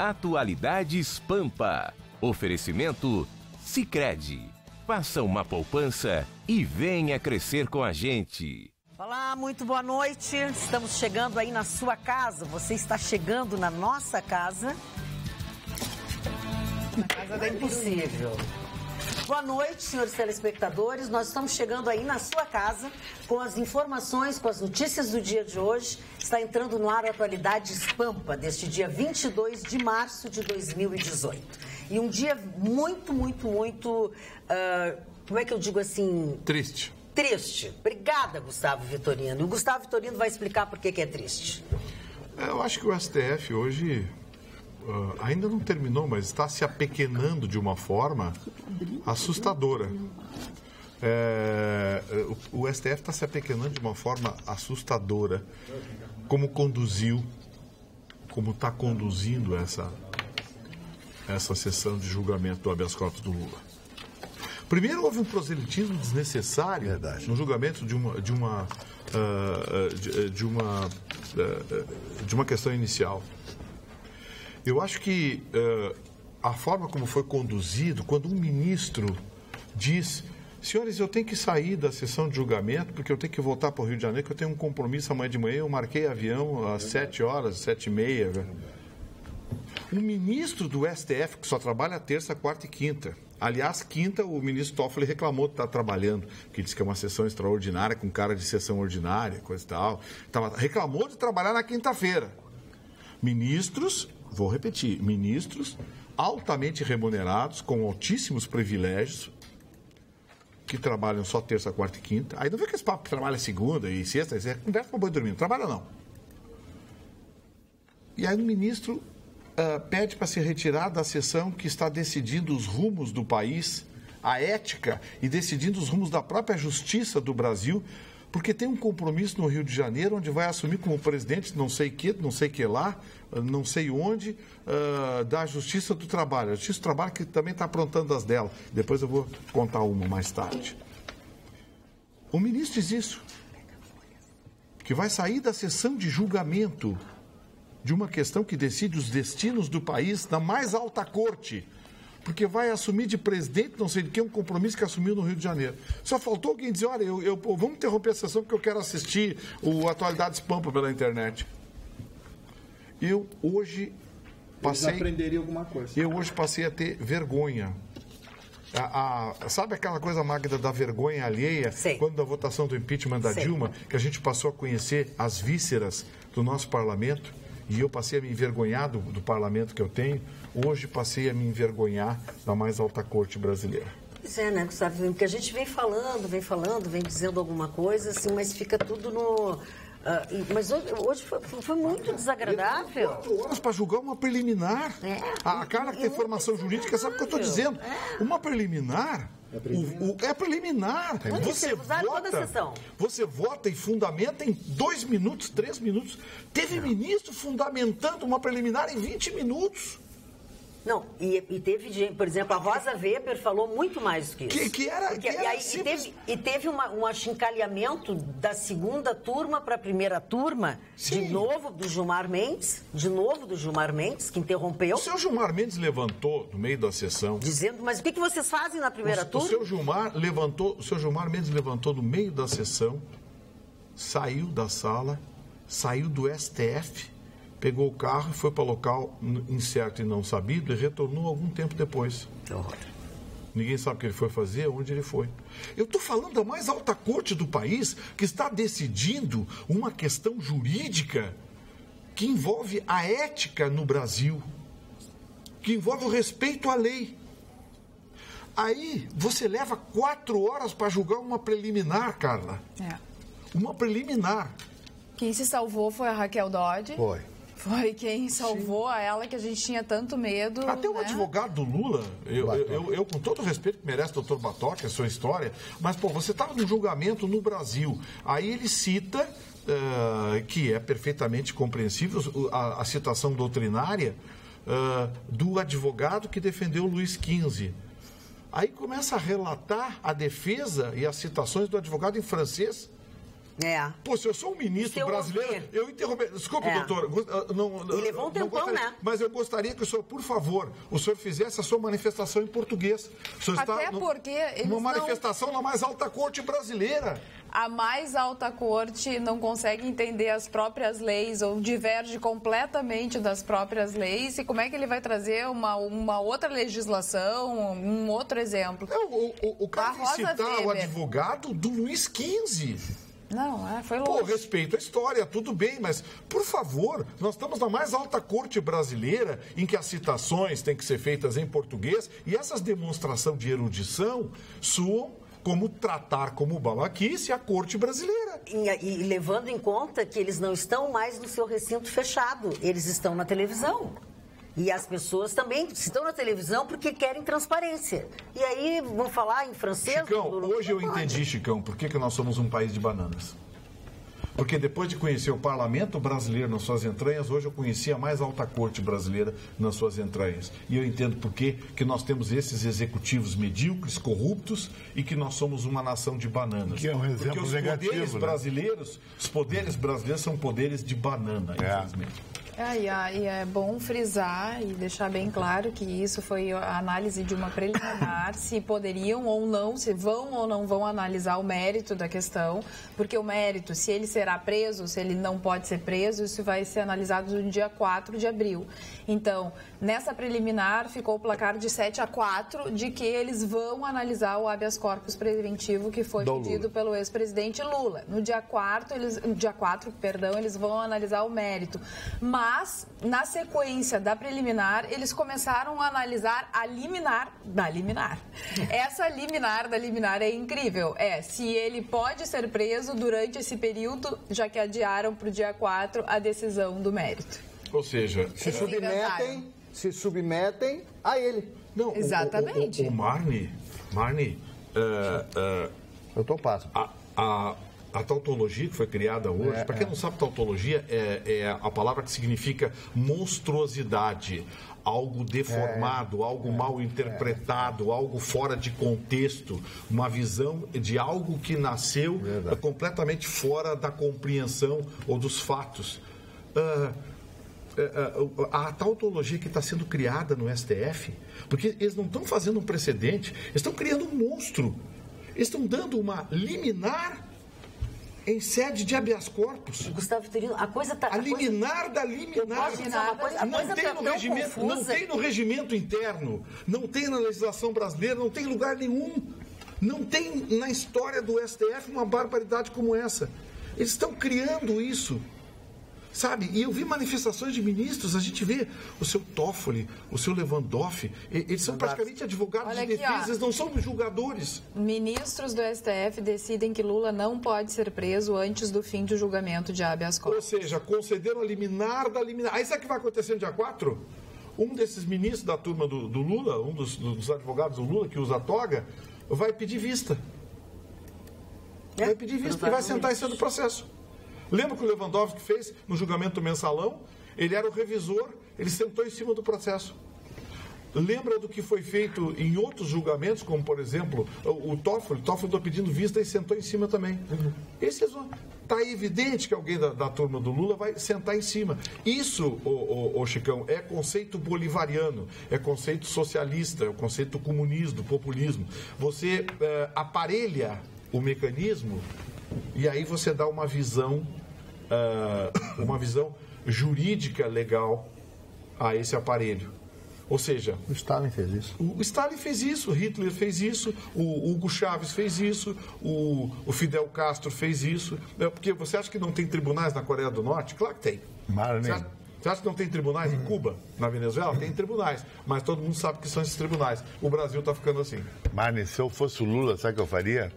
Atualidades Pampa. Oferecimento Sicredi. Faça uma poupança e venha crescer com a gente. Olá, muito boa noite. Estamos chegando aí na sua casa. Você está chegando na nossa casa. Na casa da impossível. Boa noite, senhores telespectadores. Nós estamos chegando aí na sua casa com as informações, com as notícias do dia de hoje. Está entrando no ar a Atualidades Pampa, deste dia 22 de março de 2018. E um dia muito, como é que eu digo assim? Triste. Triste. Obrigada, Gustavo Vitorino. E o Gustavo Vitorino vai explicar por que é triste. Eu acho que o STF hoje ainda não terminou, mas está se apequenando de uma forma assustadora. O STF está se apequenando de uma forma assustadora. Como está conduzindo essa sessão de julgamento do habeas corpus do Lula. Primeiro, houve um proselitismo desnecessário no julgamento de uma questão inicial. Eu acho que a forma como foi conduzido, quando um ministro diz: senhores, eu tenho que sair da sessão de julgamento porque eu tenho que voltar para o Rio de Janeiro, que eu tenho um compromisso amanhã de manhã, eu marquei avião às 7 horas, 7h30. Um ministro do STF, que só trabalha terça, quarta e quinta. Aliás, quinta, o ministro Toffoli reclamou de estar trabalhando, que disse que é uma sessão extraordinária, com cara de sessão ordinária, coisa e tal. Reclamou de trabalhar na quinta-feira. Ministros, vou repetir, ministros altamente remunerados, com altíssimos privilégios, que trabalham só terça, quarta e quinta. Aí não vê que esse papo que trabalha segunda e sexta, é conversa com boi dormindo. Trabalha não. E aí o ministro pede para se retirar da sessão que está decidindo os rumos do país, a ética e decidindo os rumos da própria justiça do Brasil, porque tem um compromisso no Rio de Janeiro, onde vai assumir como presidente não sei que lá, não sei onde, da Justiça do Trabalho. A Justiça do Trabalho que também está aprontando as dela. Depois eu vou contar uma mais tarde. O ministro diz isso, que vai sair da sessão de julgamento de uma questão que decide os destinos do país na mais alta corte, porque vai assumir de presidente, não sei de que, um compromisso que assumiu no Rio de Janeiro. Só faltou alguém dizer: olha, vamos interromper a sessão porque eu quero assistir o Atualidades Pampa pela internet. Eu hoje passei... Eles aprenderiam alguma coisa. Eu hoje passei a ter vergonha. Sabe aquela coisa, Magda, da vergonha alheia? Sim. Quando da votação do impeachment da Dilma, que a gente passou a conhecer as vísceras do nosso parlamento, e eu passei a me envergonhar do parlamento que eu tenho, hoje passei a me envergonhar da mais alta corte brasileira. Pois é, né, Gustavo? Porque a gente vem vem dizendo alguma coisa, assim, mas fica tudo no... mas hoje foi muito desagradável. 4 horas para julgar uma preliminar. A cara que tem formação jurídica sabe o que eu estou dizendo. Uma preliminar... É preliminar. Você vota e fundamenta em 2 minutos, 3 minutos. Teve ministro fundamentando uma preliminar em 20 minutos. Não, e teve, por exemplo, a Rosa Weber falou muito mais do que isso. E teve um achincalhamento da segunda turma para a primeira turma, de novo do Gilmar Mendes, que interrompeu. O seu Gilmar Mendes levantou no meio da sessão, dizendo: mas o que vocês fazem na primeira turma? O seu Gilmar Mendes levantou no meio da sessão, saiu da sala, saiu do STF, pegou o carro e foi para local incerto e não sabido e retornou algum tempo depois. Ninguém sabe o que ele foi fazer, onde ele foi. Eu estou falando da mais alta corte do país, que está decidindo uma questão jurídica que envolve a ética no Brasil, que envolve o respeito à lei. Aí você leva 4 horas para julgar uma preliminar, Carla. Uma preliminar. Quem se salvou foi a Raquel Dodge. Foi quem salvou a ela, que a gente tinha tanto medo. Até o advogado do Lula, eu com todo o respeito que merece, doutor Batoque, a sua história, mas, você estava num julgamento no Brasil. Aí ele cita, que é perfeitamente compreensível, a citação doutrinária do advogado que defendeu Luiz XV. Aí começa a relatar a defesa e as citações do advogado em francês. Pô, se eu sou um ministro brasileiro, eu interromper. Desculpe, doutor. E levou um tempão, né? Mas eu gostaria que o senhor, por favor, o senhor fizesse a sua manifestação em português. O senhor Até porque eles uma manifestação na mais alta corte brasileira. A mais alta corte não consegue entender as próprias leis ou diverge completamente das próprias leis. E como é que ele vai trazer uma outra legislação, um outro exemplo? O cara vai citar o advogado do Luiz XV. Não, foi longe. Pô, respeito a história, tudo bem, mas, por favor, nós estamos na mais alta corte brasileira, em que as citações têm que ser feitas em português, e essas demonstrações de erudição soam como tratar como babaquice a corte brasileira. E levando em conta que eles não estão mais no seu recinto fechado, eles estão na televisão. E as pessoas também estão na televisão porque querem transparência. E aí vão falar em francês... Chicão, hoje eu entendi, Chicão, por que nós somos um país de bananas. Porque depois de conhecer o parlamento brasileiro nas suas entranhas, hoje eu conheci a mais alta corte brasileira nas suas entranhas. E eu entendo por que nós temos esses executivos medíocres, corruptos, e que nós somos uma nação de bananas. Que é um exemplo porque os negativo, poderes brasileiros, os poderes brasileiros são poderes de banana, infelizmente. E é bom frisar e deixar bem claro que isso foi a análise de uma preliminar, se poderiam ou não, se vão ou não vão analisar o mérito da questão, porque o mérito, se ele será preso, se ele não pode ser preso, isso vai ser analisado no dia 4 de abril. Então, nessa preliminar, ficou o placar de 7-4 de que eles vão analisar o habeas corpus preventivo que foi pedido pelo ex-presidente Lula. No dia 4, eles vão analisar o mérito. Mas, na sequência da preliminar, eles começaram a analisar a liminar da liminar. Essa liminar da liminar é incrível. Se ele pode ser preso durante esse período, já que adiaram para o dia 4 a decisão do mérito. Ou seja, se submetem a ele. Não, exatamente. O Marni, eu tô passo. A tautologia que foi criada hoje, para quem não sabe, tautologia é a palavra que significa monstruosidade, algo deformado, algo mal interpretado, algo fora de contexto, uma visão de algo que nasceu completamente fora da compreensão ou dos fatos. A tautologia que está sendo criada no STF, porque eles não estão fazendo um precedente, eles estão criando um monstro, eles estão dando uma liminar em sede de habeas corpus. Gustavo Vitorino, a coisa está... A liminar da liminar. Não tem no regimento interno, não tem na legislação brasileira, não tem em lugar nenhum. Não tem na história do STF uma barbaridade como essa. Eles estão criando isso. Sabe? E eu vi manifestações de ministros, a gente vê o seu Toffoli, o seu Lewandowski, eles são praticamente advogados de defesa, eles não são julgadores. Ministros do STF decidem que Lula não pode ser preso antes do fim do julgamento de habeas corpus. Ou seja, concederam a liminar da liminar. Aí sabe o que vai acontecer no dia 4? Um desses ministros da turma do Lula, um dos advogados do Lula, que usa a toga, vai pedir vista. Vai pedir vista e vai sentar em cima do processo. Lembra o que o Lewandowski fez no julgamento mensalão? Ele era o revisor, ele sentou em cima do processo. Lembra do que foi feito em outros julgamentos, como, por exemplo, o Toffoli está pedindo vista e sentou em cima também. Está evidente que alguém da turma do Lula vai sentar em cima. Isso, Chicão, é conceito bolivariano, é conceito socialista, é o conceito do comunismo, do populismo. Você aparelha o mecanismo e aí você dá uma visão jurídica legal a esse aparelho. Ou seja... O Stalin fez isso. O Stalin fez isso, o Hitler fez isso, o Hugo Chávez fez isso, o Fidel Castro fez isso. Porque você acha que não tem tribunais na Coreia do Norte? Claro que tem. Você acha que não tem tribunais em Cuba, na Venezuela? Tem tribunais, mas todo mundo sabe que são esses tribunais. O Brasil está ficando assim. Marne, se eu fosse o Lula, sabe o que eu faria?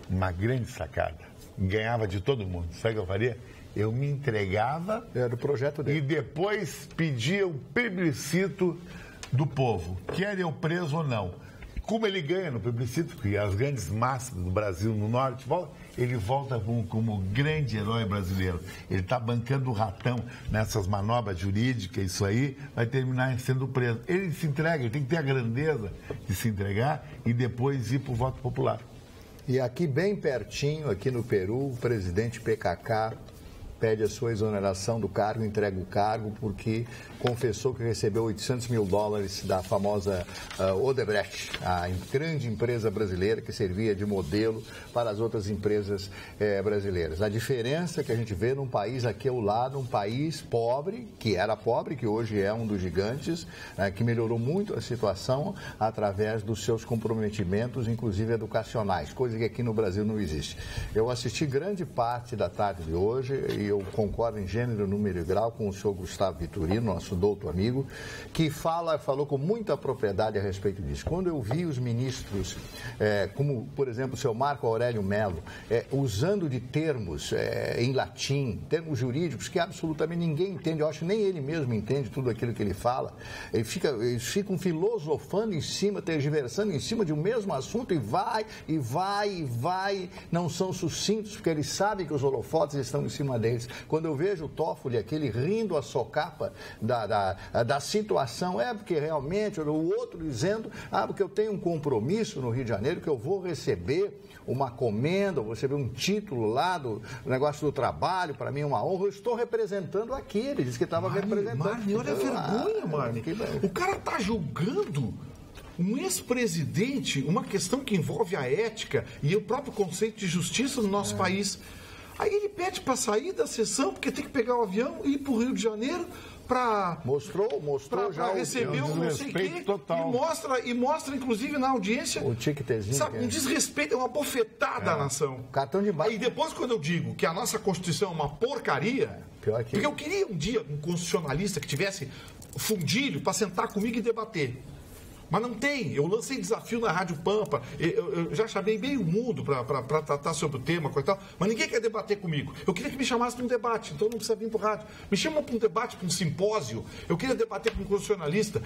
Uma grande sacada. Ganhava de todo mundo. Sabe o que eu faria? Eu me entregava... Era o projeto dele. E depois pedia o plebiscito do povo. Quer eu preso ou não? Como ele ganha no plebiscito, que as grandes massas do Brasil no norte voltam, ele volta como grande herói brasileiro. Ele está bancando o ratão nessas manobras jurídicas, isso aí, vai terminar sendo preso. Ele se entrega, ele tem que ter a grandeza de se entregar e depois ir para o voto popular. E aqui bem pertinho, aqui no Peru, o presidente PKK pede a sua exoneração do cargo, entrega o cargo, porque confessou que recebeu $800 mil da famosa Odebrecht, a grande empresa brasileira que servia de modelo para as outras empresas brasileiras. A diferença que a gente vê num país aqui ao lado, um país pobre, que era pobre, que hoje é um dos gigantes, que melhorou muito a situação através dos seus comprometimentos, inclusive educacionais, coisa que aqui no Brasil não existe. Eu assisti grande parte da tarde de hoje e eu concordo em gênero, número e grau com o senhor Gustavo Vitorino, nosso douto amigo, que falou com muita propriedade a respeito disso. Quando eu vi os ministros, como, por exemplo, o senhor Marco Aurélio Mello, usando de termos em latim, termos jurídicos que absolutamente ninguém entende, eu acho que nem ele mesmo entende tudo aquilo que ele fala, eles ficam filosofando em cima, tergiversando em cima de um mesmo assunto e vai, não são sucintos, porque eles sabem que os holofotes estão em cima deles. Quando eu vejo o Toffoli, aquele rindo a socapa da situação, porque realmente, o outro dizendo, porque eu tenho um compromisso no Rio de Janeiro, que eu vou receber uma comenda, vou receber um título lá do negócio do trabalho, para mim é uma honra, eu estou representando aqui, ele disse que estava representando. Marne, olha a vergonha, Marne. O cara está julgando um ex-presidente, uma questão que envolve a ética e o próprio conceito de justiça no nosso país. Aí ele pede para sair da sessão, porque tem que pegar o avião e ir para o Rio de Janeiro para... Mostrou já receber o não sei o quê. Total. E mostra, inclusive, na audiência... O ticketzinho. Sabe, um desrespeito, é uma bofetada à nação. Cartão de baixo. Aí depois, quando eu digo que a nossa Constituição é uma porcaria... Pior que... Porque eu queria um dia um constitucionalista que tivesse fundilho para sentar comigo e debater. Mas não tem. Eu lancei desafio na Rádio Pampa, eu já chamei meio mundo para tratar sobre o tema, coisa e tal, mas ninguém quer debater comigo. Eu queria que me chamasse para um debate, então não precisa vir para o rádio. Me chama para um debate, para um simpósio. Eu queria debater com um constitucionalista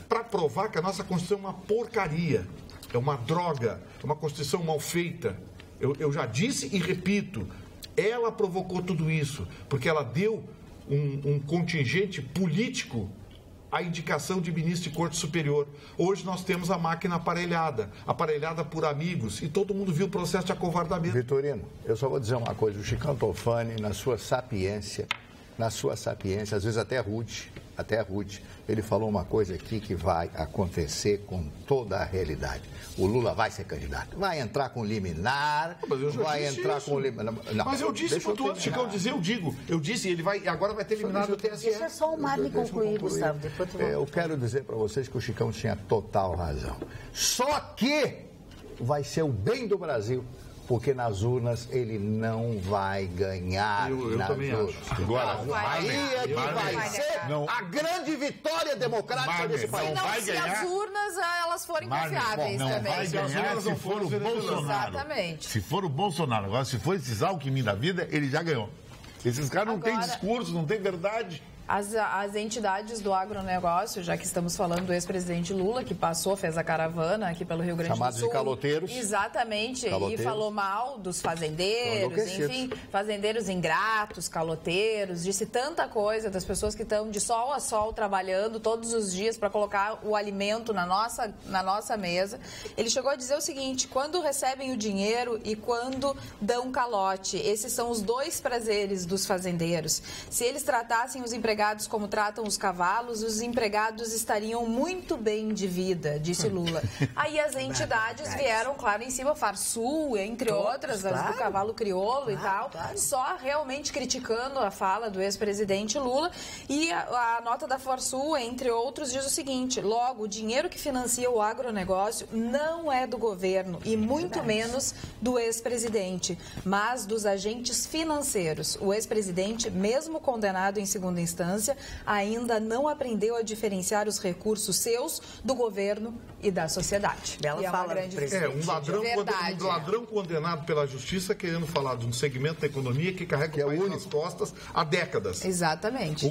para provar que a nossa Constituição é uma porcaria, é uma droga, é uma Constituição mal feita. Eu já disse e repito, ela provocou tudo isso, porque ela deu um contingente político a indicação de ministro de Corte Superior. Hoje nós temos a máquina aparelhada por amigos, e todo mundo viu o processo de acovardamento. Vitorino, eu só vou dizer uma coisa, o Chicão Tofani, na sua sapiência, às vezes até rude, ele falou uma coisa aqui que vai acontecer com toda a realidade. O Lula vai ser candidato, vai entrar com liminar, vai entrar isso. Com liminar. Não, mas eu disse para todos, Chicão dizer, eu disse, ele agora vai ter eliminado o TSE. Isso é só o Marne concluir, Gustavo. Depois eu quero dizer para vocês que o Chicão tinha total razão. Só que vai ser o bem do Brasil. Porque nas urnas ele não vai ganhar. Eu também acho. Agora, aí é que vai ser a grande vitória democrática desse país. Não, se as urnas elas forem confiáveis não também. Vai ganhar se for o Bolsonaro. Exatamente. Se for o Bolsonaro. Agora, se for esses Alckmin da vida, ele já ganhou. Esses caras não têm discurso, não têm verdade. As entidades do agronegócio, já que estamos falando do ex-presidente Lula, que fez a caravana aqui pelo Rio Grande do Sul. Chamados de caloteiros. Exatamente, e falou mal dos fazendeiros, enfim, fazendeiros ingratos, caloteiros, disse tanta coisa das pessoas que estão de sol a sol trabalhando todos os dias para colocar o alimento na nossa mesa. Ele chegou a dizer o seguinte: quando recebem o dinheiro e quando dão calote, esses são os dois prazeres dos fazendeiros. Se eles tratassem os empregados como tratam os cavalos, os empregados estariam muito bem de vida, disse Lula. Aí as entidades vieram, claro, em cima, Farsul, entre outras, as do cavalo crioulo e tal, só realmente criticando a fala do ex-presidente Lula. E a nota da Farsul, entre outros, diz o seguinte: logo, o dinheiro que financia o agronegócio não é do governo e muito menos do ex-presidente, mas dos agentes financeiros. O ex-presidente, mesmo condenado em segunda instância, ainda não aprendeu a diferenciar os recursos seus do governo e da sociedade. Bela fala, um ladrão condenado pela justiça querendo falar de um segmento da economia que carrega o país nas costas há décadas. Exatamente.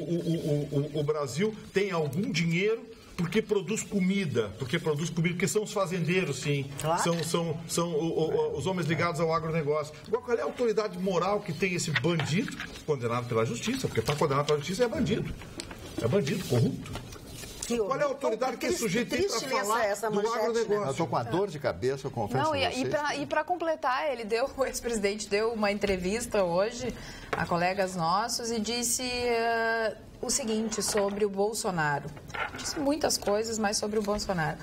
O Brasil tem algum dinheiro porque produz comida, porque são os fazendeiros, sim. Claro. São os homens ligados ao agronegócio. Agora, qual é a autoridade moral que tem esse bandido condenado pela justiça? Porque para condenar pela justiça é bandido. É bandido, corrupto. Qual é a autoridade que esse sujeito tem para falar do agronegócio? Eu estou com a dor de cabeça, eu confesso. Não, e para completar, o ex-presidente deu uma entrevista hoje a colegas nossos e disse o seguinte sobre o Bolsonaro. Disse muitas coisas, mas sobre o Bolsonaro.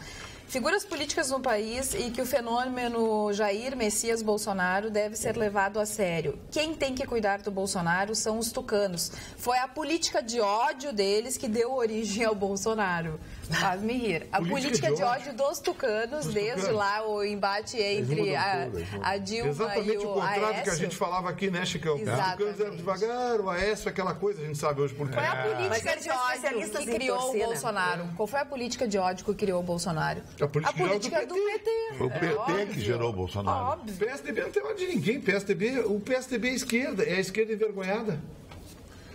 Figuras políticas no país e que o fenômeno Jair Messias Bolsonaro deve ser levado a sério. Quem tem que cuidar do Bolsonaro são os tucanos. Foi a política de ódio deles que deu origem ao Bolsonaro. Faz-me rir. A política de ódio dos tucanos, desde lá o embate entre a Dilma exatamente e o o contrário Aécio. que a gente falava aqui, né, Chicão? Os tucanos eram devagar, o Aécio, aquela coisa, a gente sabe hoje por quê. Qual é a política de ódio que criou o Bolsonaro? Qual foi a política de ódio que criou o Bolsonaro? A política do PT. Foi o PT que gerou o Bolsonaro. Óbvio. O PSDB não tem ódio de ninguém. O PSDB é esquerda, é a esquerda envergonhada.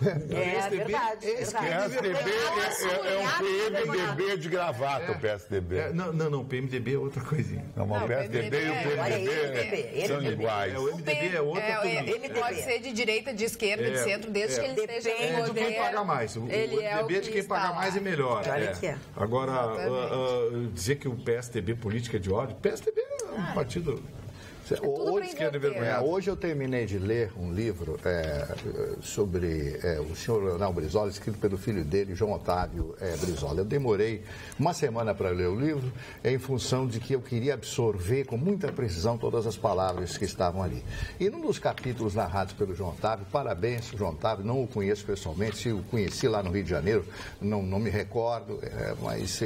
É verdade. PSDB é um PMDB de gravata, o PSDB. Não, o PMDB é outra coisinha. Não, mas o PSDB e o PMDB são iguais. O MDB é outra coisa. Ele pode ser de direita, de esquerda, de centro, desde que ele esteja no poder. De quem paga mais. O MDB é de quem paga mais é melhor. Agora, dizer que o PSDB política de ódio, o PSDB é um partido... Hoje eu terminei de ler um livro sobre o senhor Leonel Brizola, escrito pelo filho dele, João Otávio Brizola. Eu demorei uma semana para ler o livro em função de que eu queria absorver com muita precisão todas as palavras que estavam ali. E num dos capítulos narrados pelo João Otávio, parabéns, João Otávio, não o conheço pessoalmente, se o conheci lá no Rio de Janeiro, não me recordo, mas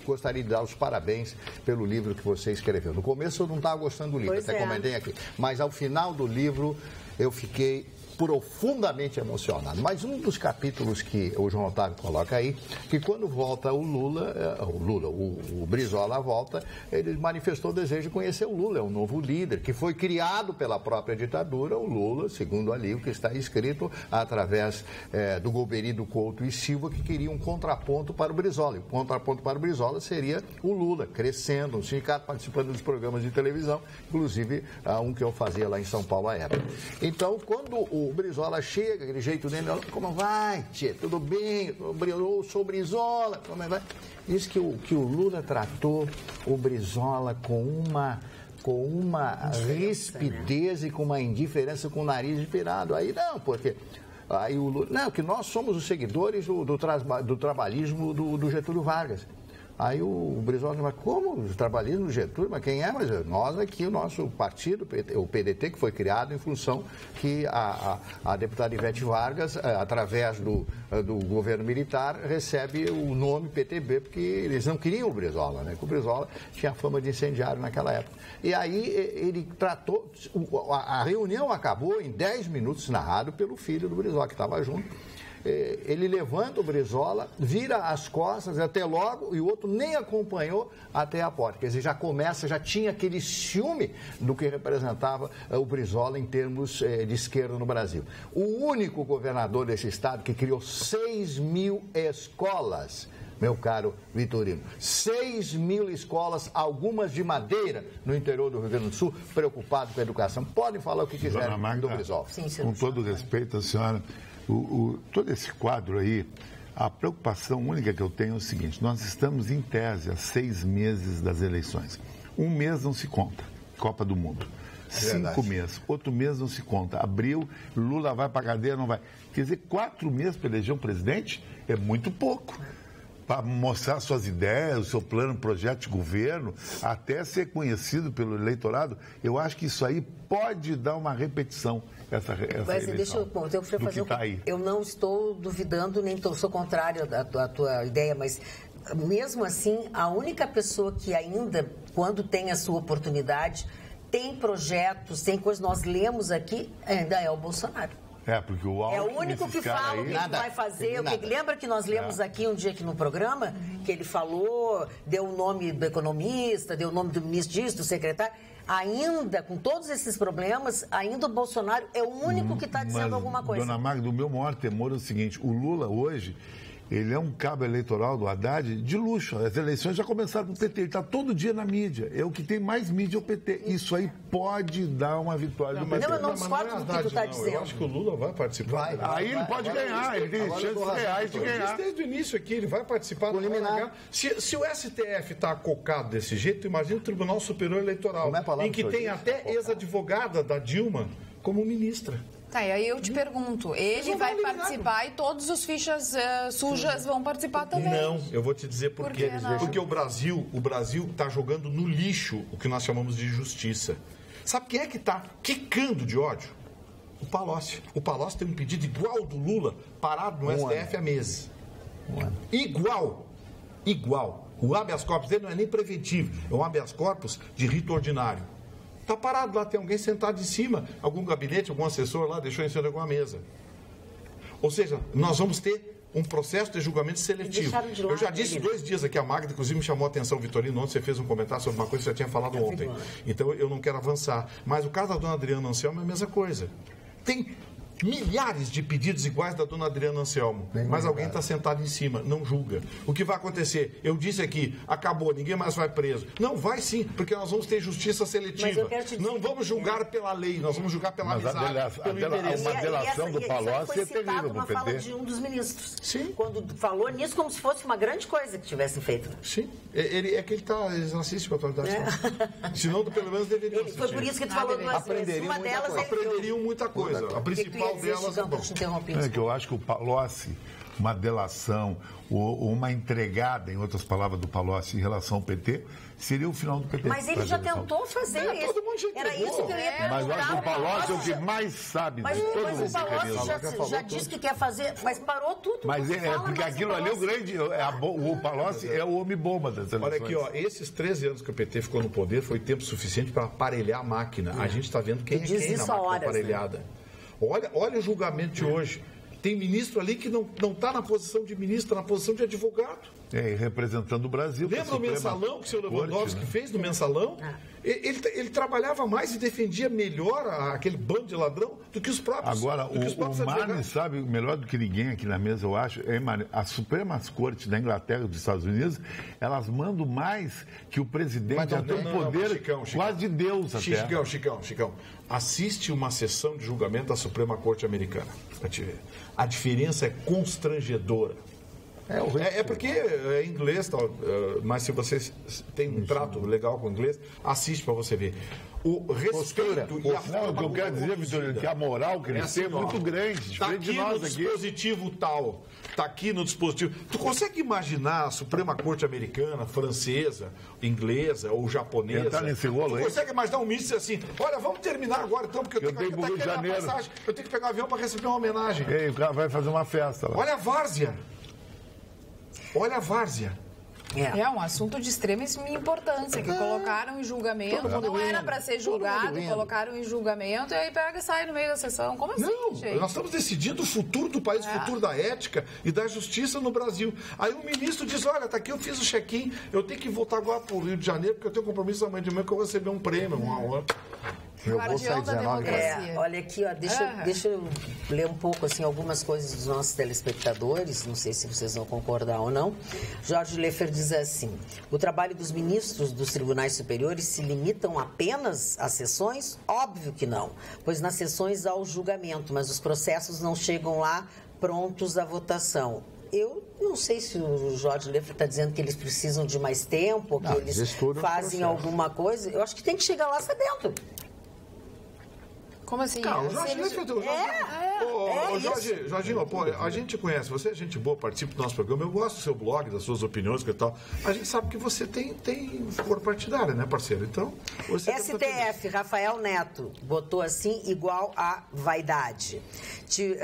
gostaria de dar os parabéns pelo livro que você escreveu. No começo eu não estava gostando do livro, até comentei aqui. Mas ao final do livro eu fiquei profundamente emocionado. Mas um dos capítulos que o João Otávio coloca aí, que quando volta o Brizola volta, ele manifestou o desejo de conhecer o Lula, é um novo líder, que foi criado pela própria ditadura, o Lula, segundo ali o que está escrito, através do Golbery, Couto e Silva, que queria um contraponto para o Brizola. E o contraponto para o Brizola seria o Lula, crescendo, no sindicato, participando dos programas de televisão, inclusive um que eu fazia lá em São Paulo à época. Então, quando o Brizola chega, aquele jeito dele, como vai, tia? Tudo bem? Eu sou Brizola, como é que vai? Diz que o Lula tratou o Brizola com uma rispidez, né? E com uma indiferença, com o nariz virado. Aí não, porque... Aí o Lula, não, que nós somos os seguidores do trabalhismo do Getúlio Vargas. Aí o Brizola falou, mas como o trabalhismo do Getúlio? Mas quem é? Mas nós aqui, o nosso partido, o PDT, que foi criado em função que a deputada Ivete Vargas, através do governo militar, recebe o nome PTB, porque eles não queriam o Brizola, né? Porque o Brizola tinha fama de incendiário naquela época. E aí ele tratou, a reunião acabou em 10 minutos, narrado pelo filho do Brizola, que estava junto. Ele levanta o Brizola, vira as costas, até logo, e o outro nem acompanhou até a porta. Quer dizer, já tinha aquele ciúme do que representava o Brizola em termos de esquerda no Brasil. O único governador desse estado que criou 6.000 escolas, meu caro Vitorino, 6.000 escolas, algumas de madeira, no interior do Rio Grande do Sul, preocupado com a educação. Podem falar o que quiserem do Brizola. Com todo respeito, a senhora... todo esse quadro aí, a preocupação única que eu tenho é o seguinte: nós estamos em tese há 6 meses das eleições. Um mês não se conta, Copa do Mundo. 5 meses, outro mês não se conta. Abril, Lula vai para a cadeia, não vai. Quer dizer, 4 meses para eleger um presidente é muito pouco. Para mostrar suas ideias, o seu plano, projeto de governo, até ser conhecido pelo eleitorado, eu acho que isso aí pode dar uma repetição. Mas deixa eu fazer eu não estou duvidando, nem sou contrário à tua ideia, mas mesmo assim, a única pessoa que ainda, quando tem a sua oportunidade, tem projetos, tem coisas, nós lemos aqui, ainda é o Bolsonaro. Porque o é o único que fala o que vai fazer. Lembra que nós lemos aqui um dia aqui no programa, que ele falou, deu o nome do economista, deu o nome do ministro disso, do secretário. Ainda, com todos esses problemas, ainda o Bolsonaro é o único que está dizendo alguma coisa. Dona Magda, o meu maior temor é o seguinte: o Lula hoje, ele é um cabo eleitoral do Haddad de luxo. As eleições já começaram com o PT, ele está todo dia na mídia. É o que tem mais mídia, é o PT. Isso aí pode dar uma vitória do PT. Não, eu não discordo do que tu está dizendo. Eu acho que o Lula vai participar. Aí ele pode ganhar, ele tem chances reais de ganhar. Desde o início aqui, ele vai participar. Se o STF está cocado desse jeito, imagina o Tribunal Superior Eleitoral, em que tem até ex-advogada da Dilma como ministra. Tá, e aí eu te pergunto, ele vai participar e todos os fichas sujas vão participar também? Não, eu vou te dizer por quê. Não? Porque o Brasil está jogando no lixo o que nós chamamos de justiça. Sabe quem é que está quicando de ódio? O Palocci. O Palocci tem um pedido igual ao do Lula, parado no STF há meses. Igual. O habeas corpus dele não é nem preventivo, é um habeas corpus de rito ordinário. Está parado lá, tem alguém sentado em cima, algum gabinete, algum assessor lá, deixou em cima de alguma mesa. Ou seja, nós vamos ter um processo de julgamento seletivo. Eu já disse 2 dias aqui, a Magda, inclusive, me chamou a atenção, Vitorino, ontem você fez um comentário sobre uma coisa que você já tinha falado ontem. Então, eu não quero avançar. Mas o caso da dona Adriana Anselmo é a mesma coisa. Tem milhares de pedidos iguais da dona Adriana Anselmo, mas alguém está sentado em cima, não julga. O que vai acontecer? Eu disse aqui, acabou, ninguém mais vai preso. Não, vai sim, porque nós vamos ter justiça seletiva. Não vamos julgar pela lei, nós vamos julgar pela amizade, pelo interesse. Uma delação do Palocci é terrível uma pro fala PT. de um dos ministros. Sim. Quando falou nisso como se fosse uma grande coisa que tivessem feito. Sim, eles não assistem com a autoridade. Senão, pelo menos, deveriam assistir. Foi por isso que tu falou duas vezes. Uma delas aprenderiam muita coisa. A principal delas é É que eu acho que o Palocci, uma delação ou uma entregada, em outras palavras, do Palocci em relação ao PT, seria o final do PT. Mas ele já tentou fazer isso. Todo mundo já Era isso que eu ia perguntar. Mas eu acho que o Palocci é o que mais sabe de todos os mecanismos. Mas o Palocci já disse que quer fazer, mas parou tudo. Mas porque aquilo ali é o grande... O Palocci é o homem-bomba das eleições. Olha aqui, ó, esses 13 anos que o PT ficou no poder foi tempo suficiente para aparelhar a máquina. A gente está vendo quem é quem na máquina aparelhada. Olha o julgamento de hoje. Tem ministro ali que não está na posição de ministro, está na posição de advogado. Representando o Brasil. Lembra o mensalão que o senhor Lewandowski fez no mensalão? Ele trabalhava mais e defendia melhor aquele bando de ladrão do que os próprios. Agora, o Mani sabe melhor do que ninguém aqui na mesa, eu acho, as Supremas Cortes da Inglaterra e dos Estados Unidos, elas mandam mais que o presidente, já tem um poder quase de Deus até. Chicão, assiste uma sessão de julgamento da Suprema Corte Americana, para te ver. A diferença é constrangedora. É porque é inglês, tal, mas se você tem um trato legal com o inglês, assiste para você ver. O respeito e a forma. O que eu quero dizer, Vitor, que a moral que eles têm é muito grande, diferente de nós aqui. Dispositivo tal, está aqui no dispositivo. Tu consegue imaginar a Suprema Corte americana, francesa, inglesa ou japonesa? Entrar nesse rolo aí? Tu consegue imaginar um ministro assim, olha, vamos terminar agora então, porque eu tenho que pegar uma passagem, eu tenho que pegar um avião para receber uma homenagem. E aí, o cara vai fazer uma festa lá. Olha a várzea. É um assunto de extremíssima importância, que colocaram em julgamento, não era para ser julgado, colocaram em julgamento e aí pega e sai no meio da sessão. Como assim, gente? Nós estamos decidindo o futuro do país, o futuro da ética e da justiça no Brasil. Aí o ministro diz, olha, tá aqui, eu fiz o check-in, eu tenho que voltar agora para o Rio de Janeiro, porque eu tenho compromisso amanhã de manhã que eu vou receber um prêmio, uma hora. Eu vou sair 19 olha aqui, ó, deixa eu ler um pouco assim, algumas coisas dos nossos telespectadores, não sei se vocês vão concordar ou não. Jorge Leffer diz assim, o trabalho dos ministros dos tribunais superiores se limitam apenas às sessões? Óbvio que não, pois nas sessões há o julgamento, mas os processos não chegam lá prontos à votação. Eu não sei se o Jorge Leffer está dizendo que eles precisam de mais tempo, que eles fazem alguma coisa. Eu acho que tem que chegar lá sabendo. Como assim? O Jorge Leffer... Jorginho, pô, a gente conhece, você é gente boa, participa do nosso programa, eu gosto do seu blog, das suas opiniões e tal. A gente sabe que você tem cor partidária, né, parceiro? Então, você... STF, Rafael Neto, botou assim, igual a vaidade.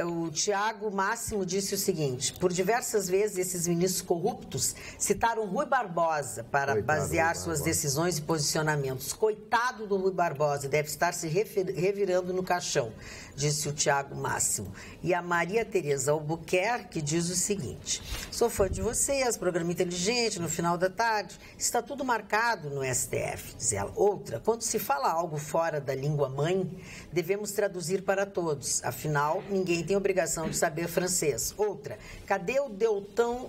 O Tiago Máximo disse o seguinte, por diversas vezes esses ministros corruptos citaram Rui Barbosa para basear suas decisões e posicionamentos. Coitado do Rui Barbosa, deve estar se revirando no caixão, disse o Tiago Máximo. E a Maria Tereza Albuquerque diz o seguinte: sou fã de vocês, programa inteligente, no final da tarde. Está tudo marcado no STF, diz ela. Outra, quando se fala algo fora da língua mãe, devemos traduzir para todos. Afinal, ninguém tem obrigação de saber francês. Outra, cadê o Deltan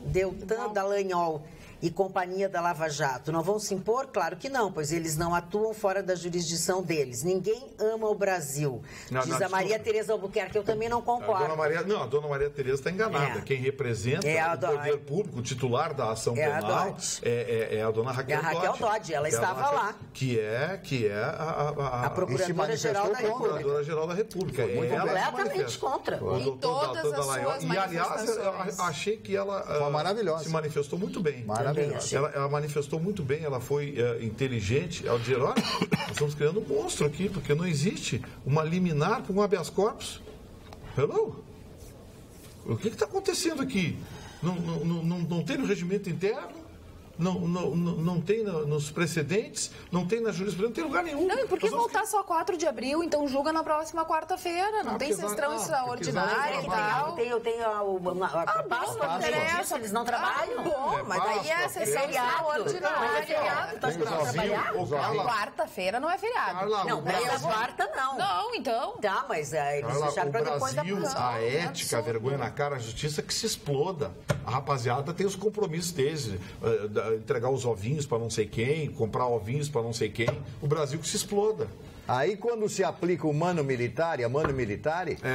Dallagnol e companhia da Lava Jato? Não vão se impor? Claro que não, pois eles não atuam fora da jurisdição deles. Ninguém ama o Brasil. Diz a Maria Tereza Albuquerque, eu também não concordo. A dona Maria Tereza está enganada. Quem representa o poder público, o titular da ação penal, é a dona Raquel Dodge. É a Raquel Dodge, ela estava lá. Que é a Procuradora-Geral da República. Procuradora-Geral da República. Completamente contra. Em todas as suas e, aliás, eu achei que ela se manifestou muito bem. Ela manifestou muito bem, ela foi inteligente ao dizer, olha, nós estamos criando um monstro aqui, porque não existe uma liminar para um habeas corpus. Hello? O que está acontecendo aqui? Não tem no regimento interno? Não tem nos precedentes, não tem na jurisprudência, não tem lugar nenhum. Não, e por que voltar só 4 de abril? Então julga na próxima quarta-feira. Não tem sessão extraordinária e tal. Eu tenho a Páscoa disso, eles não trabalham. Bom, mas aí é sessão extraordinária. Tu acha que não trabalhar? Quarta-feira não é feriado. Não, quarta não. Não, então. Tá, mas eles deixaram para depois da Brasil, a ética, a vergonha na cara, a justiça que se exploda. A rapaziada tem os compromissos deles. Entregar os ovinhos para não sei quem, comprar ovinhos para não sei quem, o Brasil que se exploda. Aí quando se aplica o mano militare,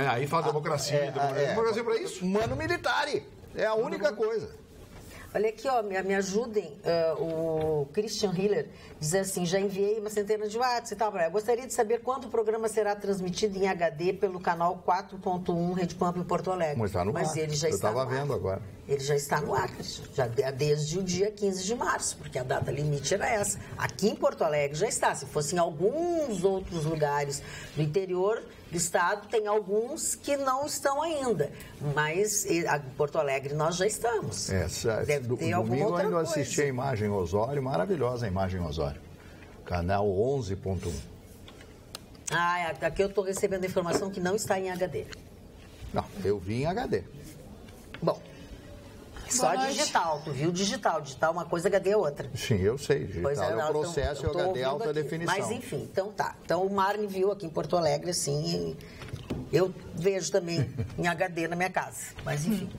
aí fala democracia. Democracia para isso? Mano militare, é a única coisa. Olha aqui, ó, me ajudem. O Christian Hiller diz assim: já enviei uma centena de WhatsApp e tal. Eu gostaria de saber quando o programa será transmitido em HD pelo canal 4.1 Rede Pampa em Porto Alegre. Mas está no ar. Ele já Eu estava vendo agora. Ele já está no ar, já desde o dia 15 de março, porque a data limite era essa. Aqui em Porto Alegre já está. Se fosse em alguns outros lugares do interior do estado, tem alguns que não estão ainda. Mas em Porto Alegre nós já estamos. Deve ter alguma domingo outra eu ainda coisa. assisti a Imagem Osório, maravilhosa a Imagem Osório. Canal 11.1. Aqui eu estou recebendo a informação que não está em HD. Não, eu vi em HD. Bom, só digital, tu viu digital. Digital uma coisa, HD é outra. Sim, eu sei. Digital é o processo e o HD é alta definição. Mas enfim, então tá. Então o Marne viu aqui em Porto Alegre, assim, eu vejo também em HD na minha casa. Mas enfim.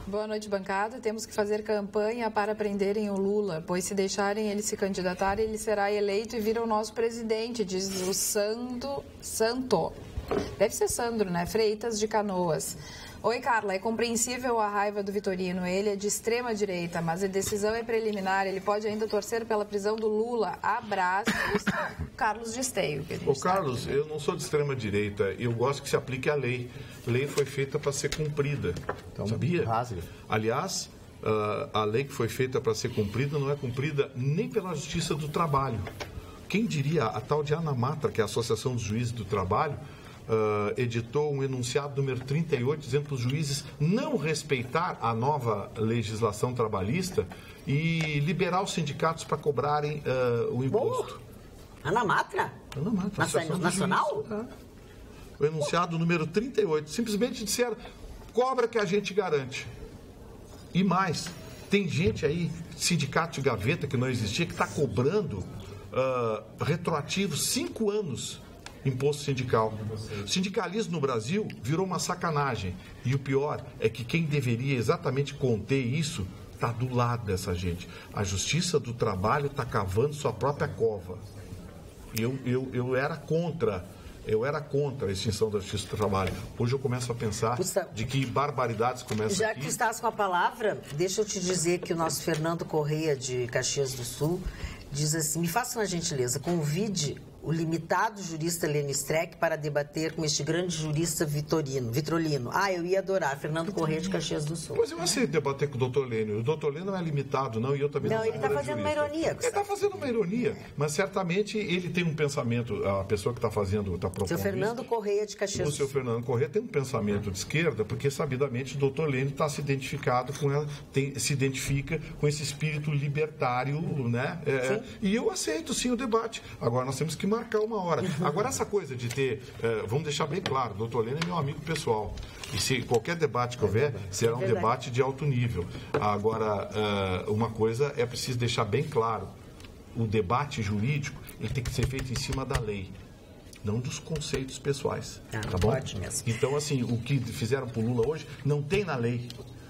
Boa noite, bancada. Temos que fazer campanha para prenderem o Lula, pois se deixarem ele se candidatar, ele será eleito e vira o nosso presidente, diz o Santo. Deve ser Sandro, né? Freitas de Canoas. Oi, Carla, é compreensível a raiva do Vitorino. Ele é de extrema direita, mas a decisão é preliminar. Ele pode ainda torcer pela prisão do Lula. Abraços, Carlos de Esteio. Carlos, eu não sou de extrema direita. Eu gosto que se aplique a lei. Lei foi feita para ser cumprida. Então, sabia? Rasga. Aliás, a lei que foi feita para ser cumprida não é cumprida nem pela Justiça do Trabalho. Quem diria, a tal de ANAMATRA, que é a Associação dos Juízes do Trabalho, editou um enunciado número 38, dizendo para os juízes não respeitar a nova legislação trabalhista e liberar os sindicatos para cobrarem o imposto. ANAMATRA? ANAMATRA. Nacional? O enunciado número 38. Simplesmente disseram, cobra que a gente garante. E mais, tem gente aí, sindicato de gaveta que não existia, que está cobrando retroativo 5 anos imposto sindical. O sindicalismo no Brasil virou uma sacanagem. E o pior é que quem deveria exatamente conter isso está do lado dessa gente. A Justiça do Trabalho está cavando sua própria cova. Eu era contra a extinção da Justiça do Trabalho. Hoje eu começo a pensar de que barbaridades começam Já aqui. que estás com a palavra, deixa eu te dizer que o nosso Fernando Correia, de Caxias do Sul, diz assim: me faça uma gentileza, convide o limitado jurista Lênio Streck para debater com este grande jurista Vitrolino. Eu ia adorar. Fernando Correia, de Caxias do Sul. Pois eu aceito debater com o doutor Lênio. O doutor Lênio não é limitado, não, e eu também não. Não, ele está fazendo uma ironia. Ele está fazendo uma ironia, mas certamente ele tem um pensamento, a pessoa que está propondo Seu Fernando Correia, de Caxias do Sul. O seu Fernando Correia tem um pensamento de esquerda, porque sabidamente o doutor Lênio está se identificado com ela, se identifica com esse espírito libertário, né? E eu aceito sim o debate. Agora nós temos que marcar uma hora. Agora, essa coisa de ter... vamos deixar bem claro, o doutor Lênin é meu amigo pessoal. E se qualquer debate que houver, será um debate de alto nível. Agora, uma coisa é preciso deixar bem claro. O debate jurídico ele tem que ser feito em cima da lei, não dos conceitos pessoais. Tá bom? Então, assim, o que fizeram por Lula hoje não tem na lei.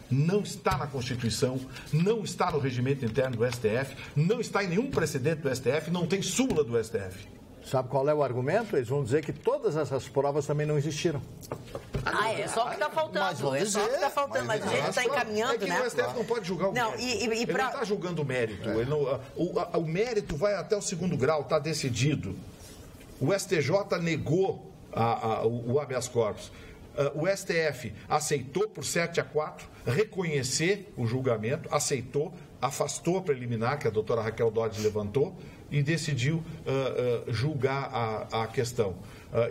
Não está na Constituição, não está no regimento interno do STF, não está em nenhum precedente do STF, não tem súmula do STF. Sabe qual é o argumento? Eles vão dizer que todas essas provas também não existiram. É só o que está faltando. É só o que está faltando, mas o jeito está encaminhando, né? O STF não pode julgar o mérito. Ele não está julgando o mérito. O mérito vai até o 2º grau, está decidido. O STJ negou o habeas corpus. O STF aceitou por 7-4 reconhecer o julgamento, aceitou, afastou a preliminar, que a doutora Raquel Dodge levantou, e decidiu julgar a questão.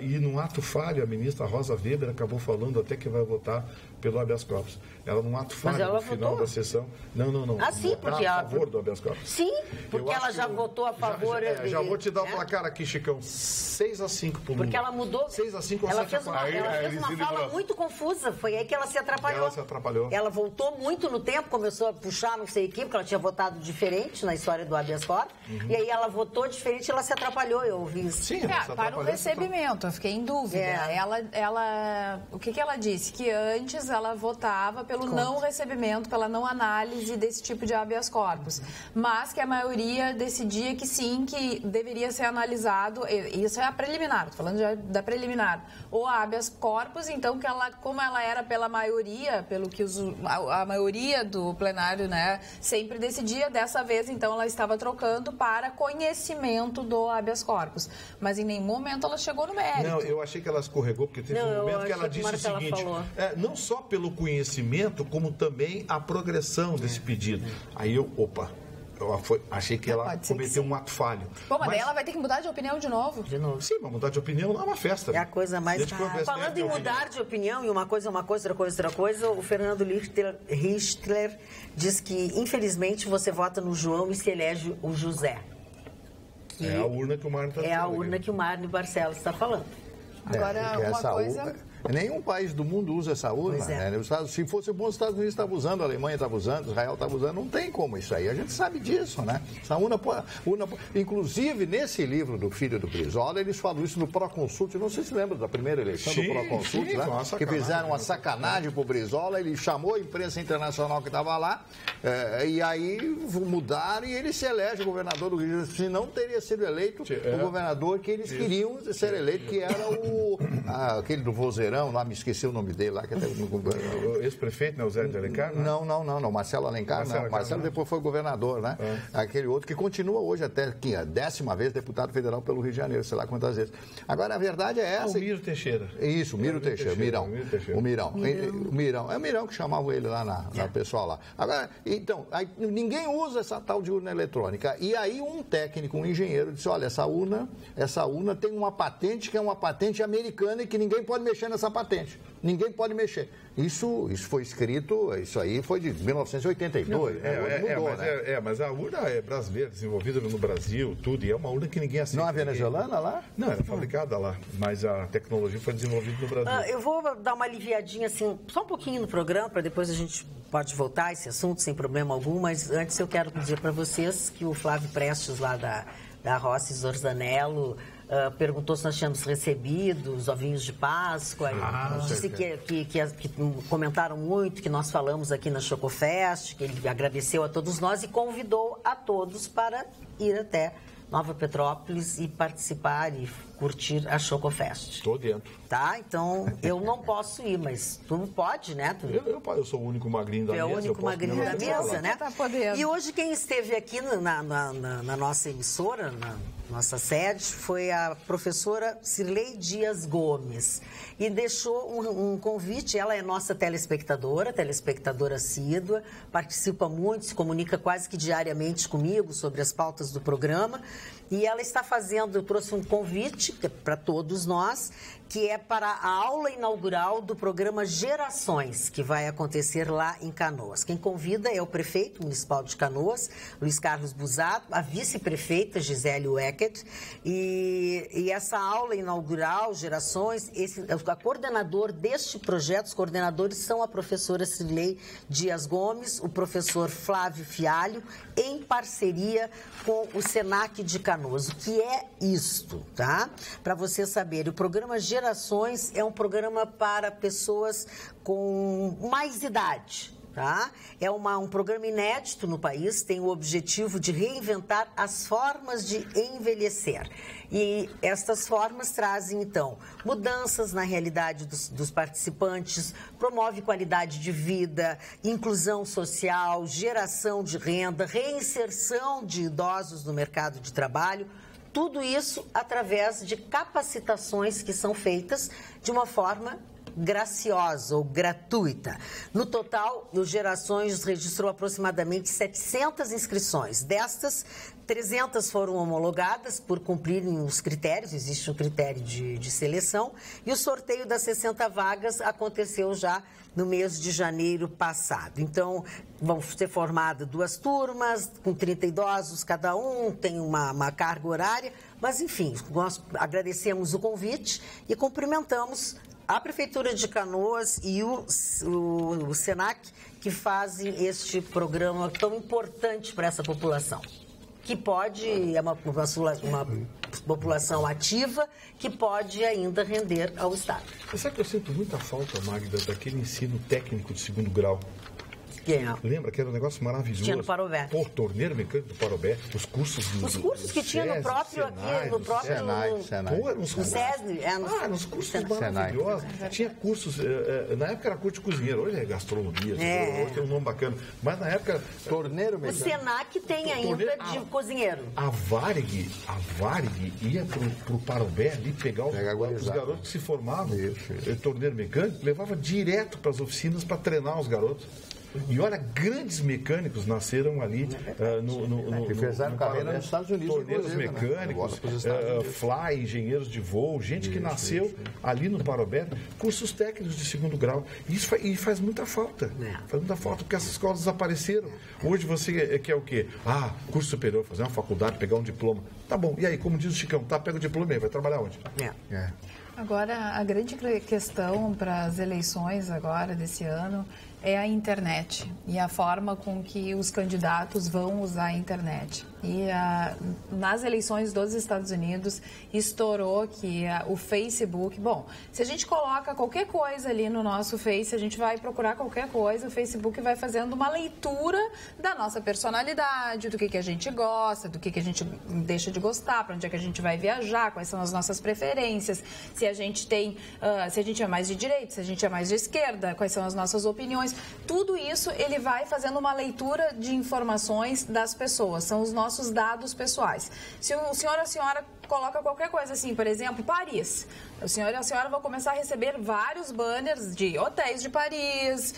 E num ato falho, a ministra Rosa Weber acabou falando até que vai votar pelo habeas corpus. Ela, num ato falho, no final da sessão... Não. Sim, porque a favor do habeas corpus. Sim, porque ela já votou a favor... Já vou te dar o placar aqui, Chicão. 6-5 pro Lula. Porque ela mudou... 6-5 ou 7-4. Ela fez uma fala muito confusa. Foi aí que ela se atrapalhou. Ela voltou muito no tempo, começou a puxar não sei o quê, porque ela tinha votado diferente na história do habeas corpus. E aí ela votou diferente e ela se atrapalhou, eu ouvi isso. Sim, para o recebimento, eu fiquei em dúvida. O que ela disse? Que antes ela votava pelo não recebimento, pela não análise desse tipo de habeas corpus. Mas que a maioria decidia que sim, que deveria ser analisado, isso é a preliminar, estou falando da preliminar, o habeas corpus, então que ela, como ela era pela maioria, pelo que a maioria do plenário, né, sempre decidia, dessa vez então ela estava trocando para conhecimento do habeas corpus. Mas em nenhum momento ela chegou no mérito. Não, eu achei que ela escorregou, porque teve um momento que ela disse o seguinte, não só pelo conhecimento, como também a progressão desse pedido. Aí achei que ela cometeu um ato falho. Bom, mas daí ela vai ter que mudar de opinião de novo? Sim, mas mudar de opinião não é uma festa. É a coisa mais... Falando em mudar de opinião, e uma coisa, outra coisa, o Fernando Richtler diz que, infelizmente, você vota no João e se elege o José. É a urna que o Mário está falando. É a urna que o Mário Barcelos está falando. Agora, uma coisa... Nenhum país do mundo usa essa urna. Se fosse bom, os Estados Unidos estavam usando, a Alemanha estava usando, Israel estava usando. Não tem como isso aí. A gente sabe disso, né? Essa urna... Inclusive, nesse livro do filho do Brizola, eles falam isso no Proconsult. Não sei se lembra da primeira eleição do Proconsult, né? Que fizeram uma sacanagem pro Brizola. Ele chamou a imprensa internacional que estava lá, e aí mudaram e ele se elege governador do Rio de Janeiro. Se não teria sido eleito o governador que eles queriam ser eleito, que era aquele do Vozeirão. Lá me esqueci o nome dele lá. O ex-prefeito, né? O Zé de Alencar? Não. Marcelo Alencar, Marcelo depois foi governador, né? Aquele outro que continua hoje até aqui, a 10ª vez deputado federal pelo Rio de Janeiro, sei lá quantas vezes. Agora, a verdade é essa. O Miro Teixeira. Isso, Miro Teixeira, Mirão. O Mirão. É o Mirão que chamava ele lá na pessoal lá. Agora, então, ninguém usa essa tal de urna eletrônica. E aí um técnico, um engenheiro, disse, olha, essa urna tem uma patente que é uma patente americana e que ninguém pode mexer nessa patente. Ninguém pode mexer. Isso foi escrito, isso aí foi de 1982. Mas a urna é brasileira, desenvolvida no Brasil, tudo, e é uma urna que ninguém aceita. Não é venezuelana lá? Não, era fabricada lá, mas a tecnologia foi desenvolvida no Brasil. Eu vou dar uma aliviadinha, assim, só um pouquinho no programa, para depois a gente pode voltar a esse assunto sem problema algum, mas antes eu quero dizer para vocês que o Flávio Prestes, lá da Rossi Zorzanello, perguntou se nós tínhamos recebido os ovinhos de Páscoa. Disse que comentaram muito, que nós falamos aqui na Chocofest, que ele agradeceu a todos nós e convidou a todos para ir até Nova Petrópolis e participar e curtir a Chocofest. Estou dentro. Tá? Então, eu não posso ir, mas tu pode, né? Eu sou o único magrinho da mesa. É o único magrinho da mesa, né? Tá podendo. E hoje quem esteve aqui na nossa emissora, na nossa sede, foi a professora Cirlei Dias Gomes. E deixou um convite, ela é nossa telespectadora assídua, participa muito, se comunica quase que diariamente comigo sobre as pautas do programa. E ela está trouxe um convite para todos nós, que é para a aula inaugural do programa Gerações, que vai acontecer lá em Canoas. Quem convida é o prefeito municipal de Canoas, Luiz Carlos Busato, a vice-prefeita Gisele Weckert, e essa aula inaugural, Gerações, a coordenador deste projeto, os coordenadores são a professora Cirlei Dias Gomes, o professor Flávio Fialho, em parceria com o Senac de Canoas. O que é isto, tá? Para você saber, o programa Gerações é um programa para pessoas com mais idade. Tá? É um programa inédito no país, tem o objetivo de reinventar as formas de envelhecer. E estas formas trazem, então, mudanças na realidade dos participantes, promove qualidade de vida, inclusão social, geração de renda, reinserção de idosos no mercado de trabalho. Tudo isso através de capacitações que são feitas de uma forma graciosa ou gratuita. No total, o Gerações registrou aproximadamente 700 inscrições. Destas, 300 foram homologadas por cumprirem os critérios, existe um critério de seleção, e o sorteio das 60 vagas aconteceu já no mês de janeiro passado. Então, vão ser formadas 2 turmas, com 30 idosos cada um, tem uma carga horária, mas enfim, nós agradecemos o convite e cumprimentamos a Prefeitura de Canoas e o Senac, que fazem este programa tão importante para essa população, que é uma população ativa, que pode ainda render ao Estado. Você sabe que eu sinto muita falta, Magda, daquele ensino técnico de 2º grau? Lembra que era um negócio maravilhoso? Tinha no Parobé. Torneiro mecânico do Parobé, os cursos que tinha no próprio Senai, aqui, no próprio Senai. Nos cursos maravilhosos. Tinha cursos, na época era curso de cozinheiro, hoje é gastronomia, hoje tem um nome bacana, mas na época... Torneiro mecânico. O Senac tem ainda de cozinheiro. A Varig ia pro Parobé ali pegar os garotos que se formavam, torneiro mecânico, levava direto para as oficinas para treinar os garotos. E olha, grandes mecânicos nasceram ali e fizeram carreira nos Estados Unidos. Torneiros mecânicos, fly, engenheiros de voo, gente que nasceu ali no Parobé, cursos técnicos de 2º grau. Isso faz muita falta. Faz muita falta, porque essas escolas desapareceram. Hoje você quer o quê? Curso superior, fazer uma faculdade, pegar um diploma. Tá bom, e aí, como diz o Chicão, pega o diploma aí, vai trabalhar onde? Agora, a grande questão para as eleições agora desse ano é a internet e a forma com que os candidatos vão usar a internet. E nas eleições dos Estados Unidos estourou que o Facebook... Bom, se a gente coloca qualquer coisa ali no nosso Face, a gente vai procurar qualquer coisa, o Facebook vai fazendo uma leitura da nossa personalidade, do que a gente gosta, do que a gente deixa de gostar, para onde é que a gente vai viajar, quais são as nossas preferências, se a gente é mais de direita, se a gente é mais de esquerda, quais são as nossas opiniões. Tudo isso ele vai fazendo uma leitura de informações das pessoas, são os nossos dados pessoais. Se o senhor ou a senhora coloca qualquer coisa assim, por exemplo, Paris, o senhor e a senhora vão começar a receber vários banners de hotéis de Paris,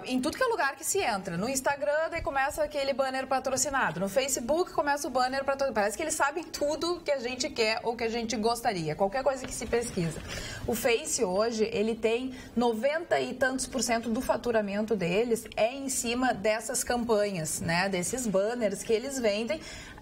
em tudo que é lugar que se entra. No Instagram, daí começa aquele banner patrocinado. No Facebook, começa o banner patrocinado. Parece que eles sabem tudo que a gente quer ou que a gente gostaria, qualquer coisa que se pesquisa. O Face hoje, ele tem 90 e tantos % do faturamento deles é em cima dessas campanhas, né? Desses banners que eles vendem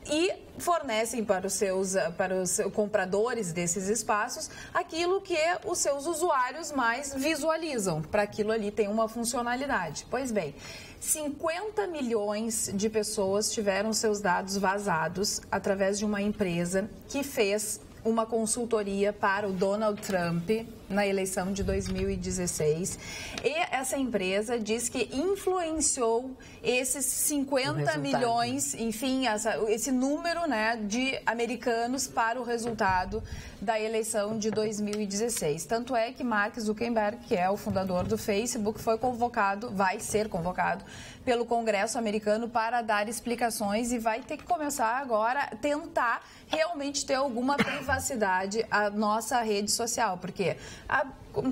e fornecem para os compradores desses espaços aquilo que os seus usuários mais visualizam. Para aquilo ali tem uma funcionalidade. Pois bem, 50 milhões de pessoas tiveram seus dados vazados através de uma empresa que fez uma consultoria para o Donald Trump na eleição de 2016. E essa empresa diz que influenciou esses 50 milhões, enfim, esse número, né, de americanos para o resultado da eleição de 2016. Tanto é que Mark Zuckerberg, que é o fundador do Facebook, vai ser convocado pelo Congresso americano para dar explicações e vai ter que começar agora a tentar realmente ter alguma privacidade a nossa rede social, porque a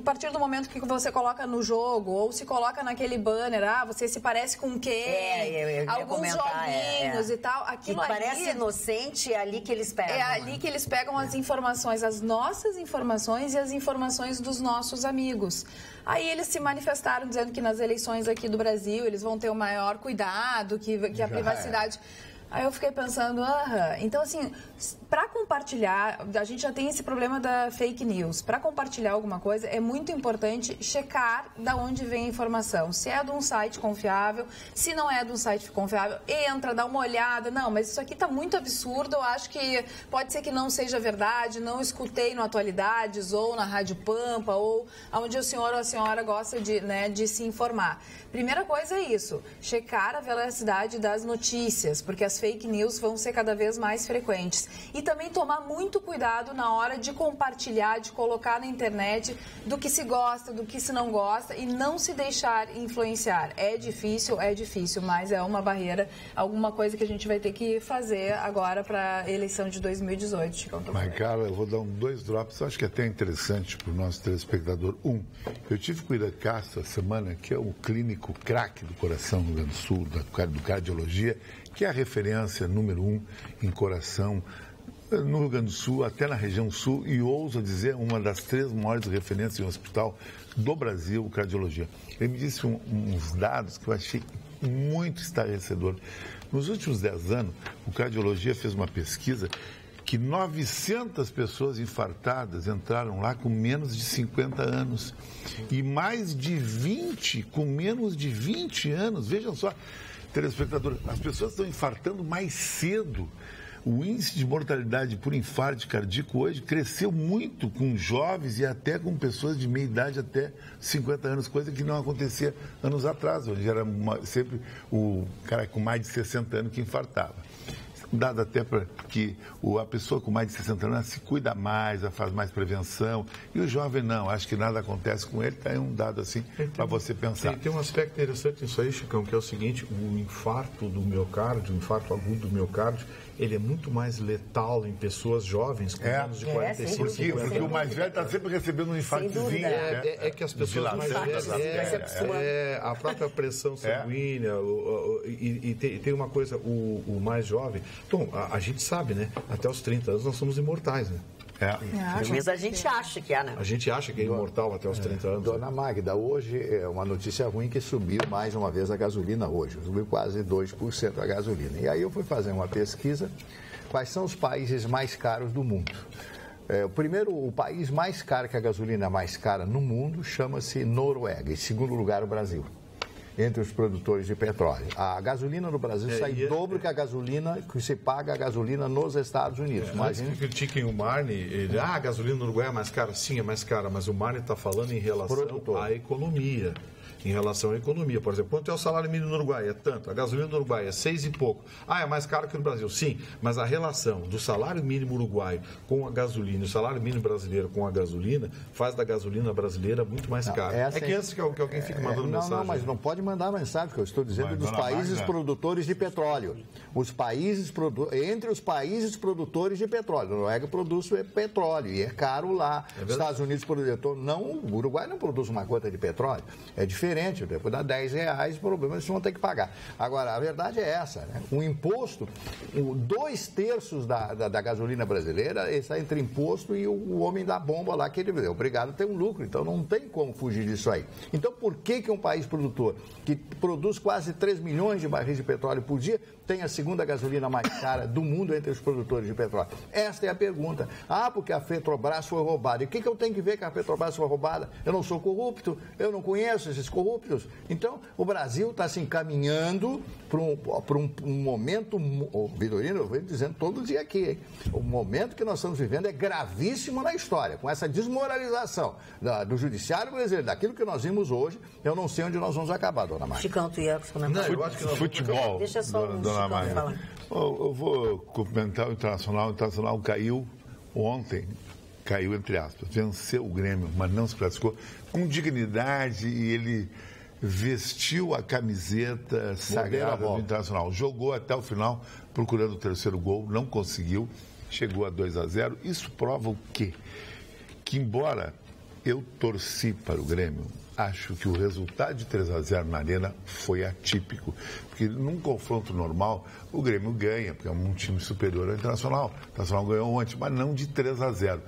partir do momento que você coloca no jogo ou se coloca naquele banner, você se parece com quem? Alguns joguinhos e tal, aquilo ali parece inocente, é ali que eles pegam. É ali que eles pegam as informações, as nossas informações e as informações dos nossos amigos. Aí eles se manifestaram dizendo que nas eleições aqui do Brasil eles vão ter o maior cuidado, que a privacidade... Aí eu fiquei pensando, então assim, para compartilhar, a gente já tem esse problema da fake news. Para compartilhar alguma coisa, é muito importante checar da onde vem a informação. Se é de um site confiável, se não é de um site confiável, entra, dá uma olhada. Não, mas isso aqui está muito absurdo, eu acho que pode ser que não seja verdade, não escutei no Atualidades ou na Rádio Pampa ou onde o senhor ou a senhora gosta de se informar. Primeira coisa é isso, checar a veracidade das notícias, porque as fake news vão ser cada vez mais frequentes. E também tomar muito cuidado na hora de compartilhar, de colocar na internet do que se gosta, do que se não gosta e não se deixar influenciar. É difícil, mas é uma barreira, alguma coisa que a gente vai ter que fazer agora para a eleição de 2018, Chicão. Mas, cara, eu vou dar 2 drops, acho que é até interessante para o nosso telespectador. Eu tive com o Irã Castro essa semana, que é o clínico craque do coração no Rio Grande do Sul, do cardiologia, que é a referência número 1 em coração no Rio Grande do Sul, até na região sul, e ouso dizer uma das 3 maiores referências em um hospital do Brasil, cardiologia. Ele me disse uns dados que eu achei muito estarrecedor. Nos últimos 10 anos, o cardiologia fez uma pesquisa que 900 pessoas infartadas entraram lá com menos de 50 anos. E mais de 20 com menos de 20 anos. Vejam só, telespectador, as pessoas estão infartando mais cedo. O índice de mortalidade por infarto cardíaco hoje cresceu muito com jovens e até com pessoas de meia idade até 50 anos, coisa que não acontecia anos atrás, onde era sempre o cara com mais de 60 anos que infartava. Dado até para que a pessoa com mais de 60 anos se cuida mais, faz mais prevenção, e o jovem não, acho que nada acontece com ele, tá um dado assim para você pensar. Tem um aspecto interessante nisso aí, Chicão, que é o seguinte: o infarto do miocárdio, o infarto agudo do miocárdio, ele é muito mais letal em pessoas jovens com menos de 45 anos. Porque o mais velho está sempre recebendo um infartozinho. É que as pessoas mais velhas, a própria pressão sanguínea, e tem uma coisa, o mais jovem. Bom, a gente sabe, né? Até os 30 anos nós somos imortais, né? Mas a gente acha que é, né? A gente acha que é imortal até os 30 anos. Dona Magda, hoje é uma notícia ruim que subiu mais uma vez a gasolina hoje. Subiu quase 2% a gasolina. E aí eu fui fazer uma pesquisa. Quais são os países mais caros do mundo? O país mais caro, que a gasolina mais cara no mundo, chama-se Noruega. Em segundo lugar, o Brasil. Entre os produtores de petróleo. A gasolina no Brasil sai dobro que a gasolina que se paga a gasolina nos Estados Unidos. Mas que critiquem o Marne, a gasolina no Uruguai é mais cara? Sim, é mais cara, mas o Marne está falando em relação à economia. Em relação à economia, por exemplo, quanto é o salário mínimo no Uruguai? É tanto. A gasolina no Uruguai é 6 e pouco. É mais caro que no Brasil. Sim, mas a relação do salário mínimo uruguaio com a gasolina, o salário mínimo brasileiro com a gasolina, faz da gasolina brasileira muito mais cara. É que antes que alguém fique mandando mensagem. Não, mas não pode mandar mensagem, porque eu estou dizendo dos países produtores de petróleo. Entre os países produtores de petróleo. A Noruega produz petróleo e é caro lá. Estados Unidos produz. O Uruguai não produz uma gota de petróleo. É diferente. Depois dá R$10, o problema eles vão ter que pagar. Agora, a verdade é essa, né? O imposto, 2/3 da gasolina brasileira está entre imposto e o homem da bomba lá, que ele é obrigado a ter um lucro. Então, não tem como fugir disso aí. Então, por que um país produtor que produz quase 3 milhões de barris de petróleo por dia tem a segunda gasolina mais cara do mundo entre os produtores de petróleo? Esta é a pergunta. Porque a Petrobras foi roubada. E o que eu tenho que ver que a Petrobras foi roubada? Eu não sou corrupto, eu não conheço esses corruptos. Então, o Brasil está se encaminhando para um momento, Vitorino, eu venho dizendo todo dia aqui, hein? O momento que nós estamos vivendo é gravíssimo na história, com essa desmoralização do judiciário brasileiro, daquilo que nós vimos hoje. Eu não sei onde nós vamos acabar, dona Maria. Chicão, tu ia comentar. Eu acho que futebol, deixa só dona Maria. Eu vou cumprimentar o Internacional. O Internacional caiu ontem. Caiu, entre aspas, venceu o Grêmio, mas não se classificou com dignidade, e ele vestiu a camiseta sagrada do Internacional. Jogou até o final procurando o terceiro gol, não conseguiu. chegou a 2-0. Isso prova o quê? Que embora eu torci para o Grêmio, acho que o resultado de 3-0 na Arena foi atípico. Porque num confronto normal, o Grêmio ganha, porque é um time superior ao Internacional. O Internacional ganhou ontem, mas não de 3-0.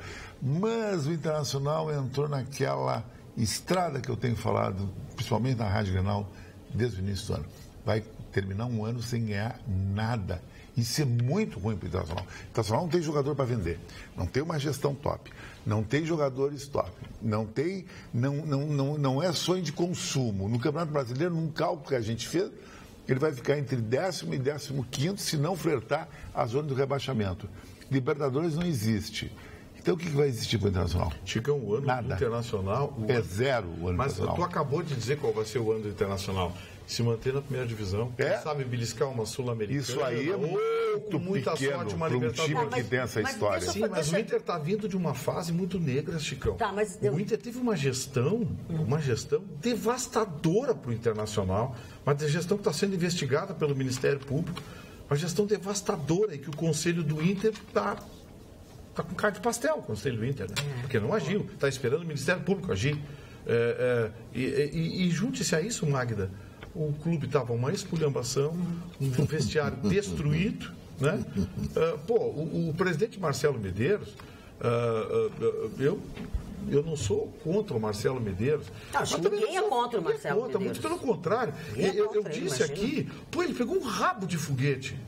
Mas o Internacional entrou naquela estrada que eu tenho falado, principalmente na Rádio Grenal, desde o início do ano. Vai terminar um ano sem ganhar nada. Isso é muito ruim para o Internacional. O Internacional não tem jogador para vender, não tem uma gestão top, não tem jogadores top, não é sonho de consumo. No Campeonato Brasileiro, num cálculo que a gente fez, ele vai ficar entre 10º e 15º, se não flertar a zona do rebaixamento. Libertadores não existe. Então, o que vai existir para o Internacional? Chicão, o ano do Internacional... É zero o ano Internacional. Mas tu acabou de dizer qual vai ser o ano do Internacional. Se manter na primeira divisão, quem sabe beliscar uma Sul-Americana. Isso aí é muito muita pequeno sorte, uma para um Libertadores. time que tem essa história. Sim, mas o Inter está vindo de uma fase muito negra, Chicão. O Inter teve uma gestão devastadora para o Internacional, uma gestão que está sendo investigada pelo Ministério Público, uma gestão devastadora e que o Conselho do Inter está com cara de pastel, o Conselho do Inter, né? Porque não agiu, está esperando o Ministério Público agir. E junte-se a isso, Magda, o clube estava uma esculhambação, um vestiário destruído, né? O presidente Marcelo Medeiros, eu não sou contra o Marcelo Medeiros. Ninguém é contra o Marcelo Medeiros. Muito pelo contrário. Eu disse aqui, ele pegou um rabo de foguete.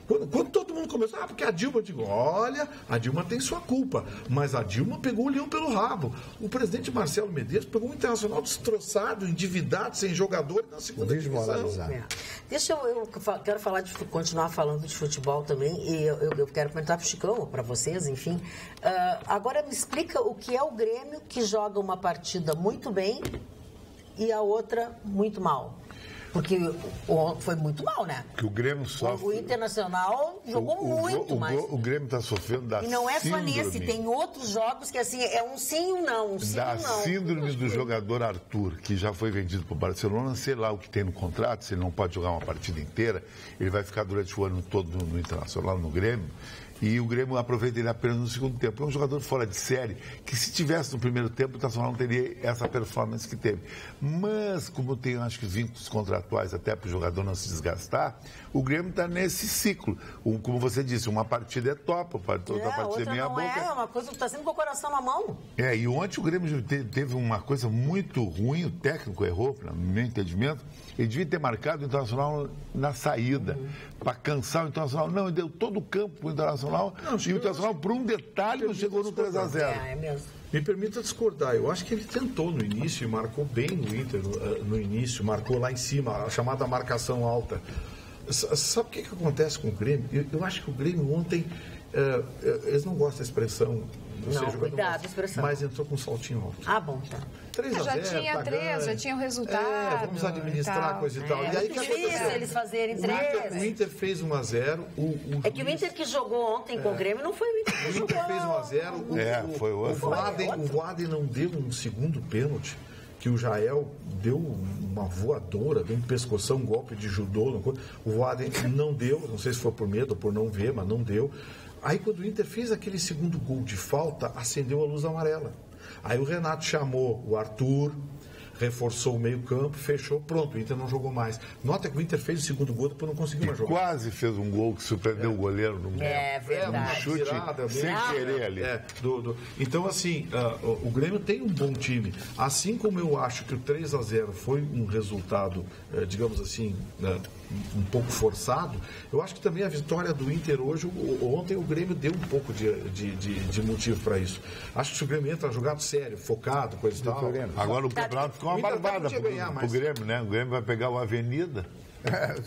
Quando todo mundo começou, porque a Dilma, eu digo, olha, a Dilma tem sua culpa, mas a Dilma pegou o leão pelo rabo. O presidente Marcelo Medeiros pegou um Internacional destroçado, endividado, sem jogador na segunda divisão. Eu quero continuar falando de futebol também, e eu quero perguntar para o Chicão, para vocês, enfim. Agora me explica o que é o Grêmio que joga uma partida muito bem e a outra muito mal. Porque foi muito mal, né? Que o Grêmio sofre. O Internacional jogou muito mais. O Grêmio está sofrendo da síndrome. E não é só nesse, tem outros jogos que assim, é um sim e um não. Da síndrome do jogador Arthur, que já foi vendido para o Barcelona, sei lá o que tem no contrato, se ele não pode jogar uma partida inteira, ele vai ficar durante o ano todo no Internacional, no Grêmio. E o Grêmio aproveita ele apenas no segundo tempo. É um jogador fora de série, que se tivesse no primeiro tempo, o Internacional não teria essa performance que teve. Mas, como tem, acho que, vínculos contratuais até para o jogador não se desgastar, o Grêmio está nesse ciclo. Como você disse, uma partida é top, outra partida é meia boca. É uma coisa que está sempre com o coração na mão. E ontem o Grêmio teve uma coisa muito ruim, o técnico errou, no meu entendimento. Ele devia ter marcado o Internacional na saída, para cansar o Internacional. Não, ele deu todo o campo para o Internacional, e o Internacional, por um detalhe, não chegou no 3-0. É mesmo. Me permita discordar, eu acho que ele tentou no início e marcou bem no Inter no início, marcou lá em cima, a chamada marcação alta. Sabe o que acontece com o Grêmio? Eu acho que o Grêmio ontem, eles não gostam da expressão, cuidado, expressão. Mas entrou com um saltinho alto. Bom, tá. 3-0, já tinha três, já tinha o resultado. Vamos administrar a coisa e tal. E aí que difícil eles fazerem 3. O Inter fez 1-0. É que o Inter que jogou ontem com o Grêmio não foi o Inter que jogou. O Inter fez 1-0. Foi o outro. O Voaden não deu um segundo pênalti, que o Jael deu uma voadora, deu um pescoção, um golpe de judô. O Voaden não deu, não sei se foi por medo ou por não ver, mas não deu. Aí, quando o Inter fez aquele segundo gol de falta, acendeu a luz amarela. Aí o Renato chamou o Arthur, reforçou o meio-campo, fechou, pronto, o Inter não jogou mais. Nota que o Inter fez o segundo gol, depois não conseguiu mais jogar. Quase fez um gol que surpreendeu o goleiro no meio. É verdade. Um chute sem querer ali. Então, assim, o Grêmio tem um bom time. Assim como eu acho que o 3-0 foi um resultado, digamos assim, um pouco forçado, eu acho que também a vitória do Inter hoje, ontem o Grêmio deu um pouco de motivo para isso. Acho que se o Grêmio entra jogado sério, focado, coisa e tal. Agora o campeonato ficou uma barbada pro Grêmio, né? O Grêmio vai pegar o Avenida.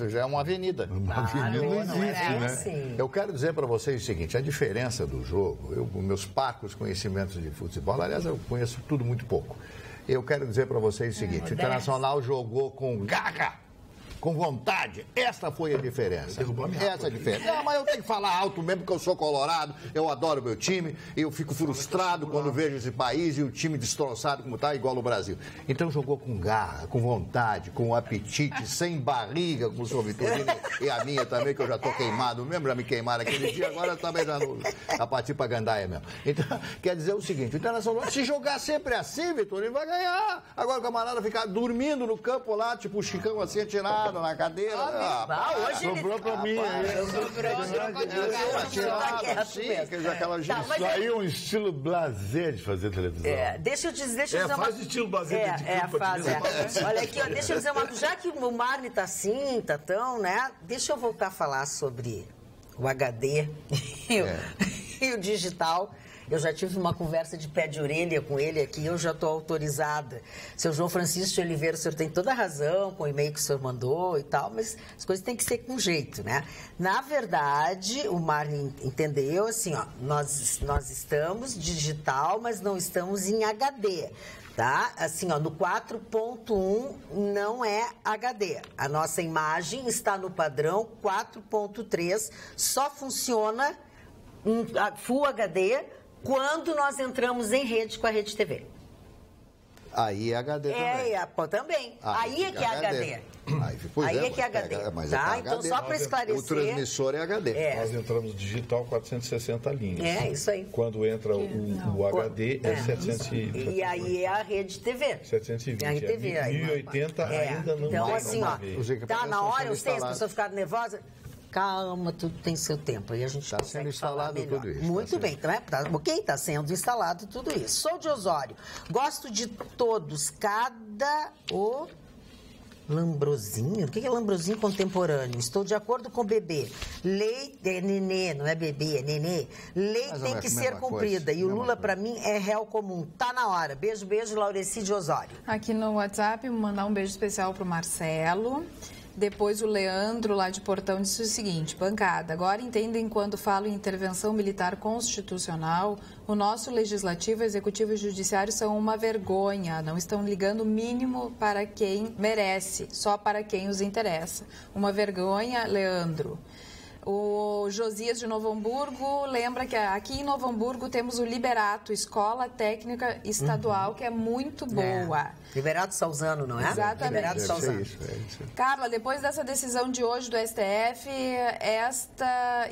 Já é uma avenida. Uma avenida não existe, né? Assim. Eu quero dizer para vocês o seguinte, a diferença do jogo, meus parcos conhecimentos de futebol, aliás, eu conheço tudo muito pouco. Eu quero dizer para vocês o seguinte, o Internacional jogou com garra, com vontade. Essa foi a diferença. Essa é a diferença. Não, mas eu tenho que falar alto mesmo, porque eu sou colorado, eu adoro meu time, eu fico frustrado quando vejo esse país e o time destroçado como está, igual o Brasil. Então jogou com garra, com vontade, com apetite, sem barriga, como o senhor Vitorino e a minha também, que eu já estou queimado mesmo, já me queimaram aquele dia, agora também já a partir para gandaia mesmo. Então, quer dizer o seguinte, o Internacional, se jogar sempre assim, Vitorino, vai ganhar. Agora o camarada ficar dormindo no campo lá, tipo o Chicão assim, atirado na cadeira. Hoje sobrou pra mim. Isso aí é um estilo blasé de fazer televisão. Deixa eu dizer faz estilo blasé de Olha aqui, ó, deixa eu dizer uma coisa. Já que o Marne tá assim, tá tão, né? Deixa eu voltar a falar sobre o HD e o digital. Eu já tive uma conversa de pé de orelha com ele aqui, eu já estou autorizada. Seu João Francisco de Oliveira, o senhor tem toda a razão com o e-mail que o senhor mandou e tal, mas as coisas têm que ser com jeito, né? Na verdade, o Marlon entendeu assim, ó, nós estamos digital, mas não estamos em HD. Tá? Assim, ó, no 4.1 não é HD. A nossa imagem está no padrão 4.3, só funciona em Full HD quando nós entramos em rede com a Rede TV. Aí é HD também. Também. Aí é que é HD. Aí é que é HD. Mas tá? Então, só para esclarecer... O transmissor é HD. Nós entramos digital 460 linhas. Isso aí. Quando entra o HD, é 720. E aí é a Rede TV. 720. A Rede TV. 1080 ainda não. Então, assim, ó, tá na hora, eu sei, as pessoas ficaram nervosas. Calma, tudo tem seu tempo. Aí a gente está sendo instalado tudo isso. Muito bem, ok? Está sendo instalado tudo isso. Sou de Osório. Gosto de todos. O Lambrosinho? O que é Lambrosinho contemporâneo? Estou de acordo com o bebê. Lei é nenê, não é bebê, é nenê. Lei tem que ser cumprida. E o Lula, para mim, é réu comum. Tá na hora. Beijo, beijo, Laureci de Osório. Aqui no WhatsApp, vou mandar um beijo especial para o Marcelo. Depois o Leandro, lá de Portão, disse o seguinte: bancada, agora entendem quando falo em intervenção militar constitucional, o nosso legislativo, executivo e judiciário são uma vergonha, não estão ligando o mínimo para quem merece, só para quem os interessa. Uma vergonha, Leandro. O Josias de Novo Hamburgo lembra que aqui em Novo Hamburgo temos o Liberato, Escola Técnica Estadual, que é muito boa. Liberato Salzano, não é? Exatamente. Liberato Salzano. É isso. Carla, depois dessa decisão de hoje do STF,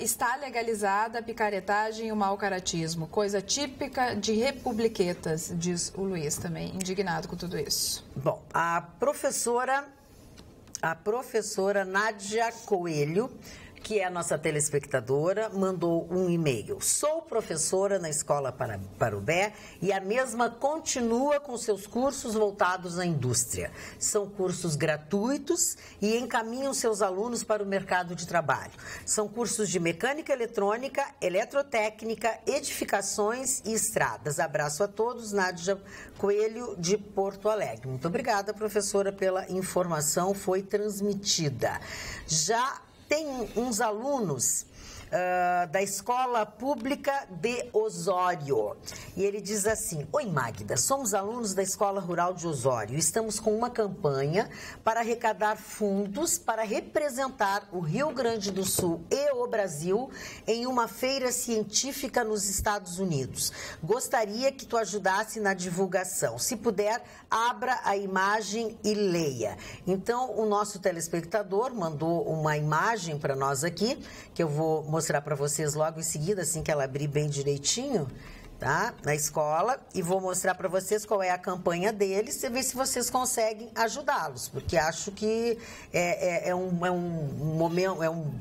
está legalizada a picaretagem e o mau caratismo, coisa típica de republiquetas, diz o Luiz também, indignado com tudo isso. Bom, a professora Nádia Coelho, que é a nossa telespectadora, mandou um e-mail. Sou professora na Escola Parobé e a mesma continua com seus cursos voltados à indústria. São cursos gratuitos e encaminham seus alunos para o mercado de trabalho. São cursos de mecânica eletrônica, eletrotécnica, edificações e estradas. Abraço a todos, Nádia Coelho, de Porto Alegre. Muito obrigada, professora, pela informação, foi transmitida. Já tem uns alunos da Escola Pública de Osório. E ele diz assim: oi, Magda, somos alunos da Escola Rural de Osório. Estamos com uma campanha para arrecadar fundos para representar o Rio Grande do Sul e o Brasil em uma feira científica nos Estados Unidos. Gostaria que tu ajudasse na divulgação. Se puder, abra a imagem e leia. Então, o nosso telespectador mandou uma imagem para nós aqui, que eu vou mostrar para vocês logo em seguida, assim que ela abrir bem direitinho, tá? Na escola, e vou mostrar para vocês qual é a campanha deles e ver se vocês conseguem ajudá-los, porque acho que é um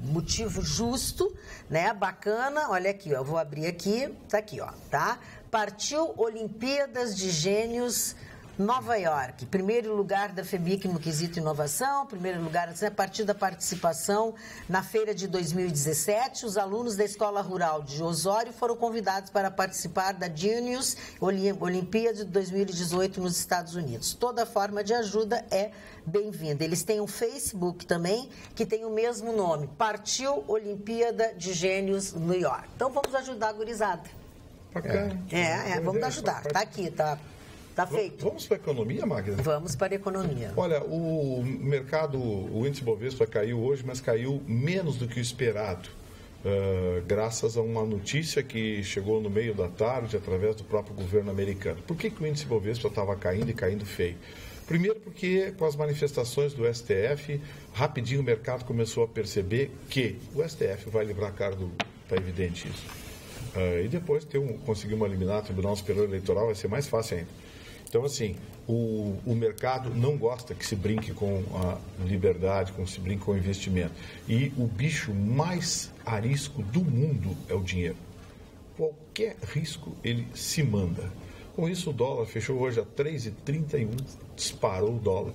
motivo justo, né? Bacana. Olha aqui, ó, vou abrir aqui, tá aqui, ó, tá? Partiu Olimpíadas de Gênios Nova York, primeiro lugar da FEBIC no quesito inovação, primeiro lugar a partir da participação na feira de 2017, os alunos da Escola Rural de Osório foram convidados para participar da Genius Olimpíada de 2018 nos Estados Unidos. Toda forma de ajuda é bem-vinda. Eles têm um Facebook também, que tem o mesmo nome, Partiu Olimpíada de Gênios New York. Então vamos ajudar a gurizada. Bacana. Vamos ajudar. Tá aqui, tá? Está feito. Vamos para a economia, Magda? Vamos para a economia. Olha, o mercado, o índice Bovespa caiu hoje, mas caiu menos do que o esperado. Graças a uma notícia que chegou no meio da tarde através do próprio governo americano. Por que o índice Bovespa estava caindo e caindo feio? Primeiro porque com as manifestações do STF, rapidinho o mercado começou a perceber que o STF vai livrar a cara está evidente isso. E depois conseguimos eliminar o Tribunal Superior Eleitoral, vai ser mais fácil ainda. Então, assim, o mercado não gosta que se brinque com a liberdade, que se brinque com o investimento. E o bicho mais arisco do mundo é o dinheiro. Qualquer risco, ele se manda. Com isso, o dólar fechou hoje a 3,31, disparou o dólar.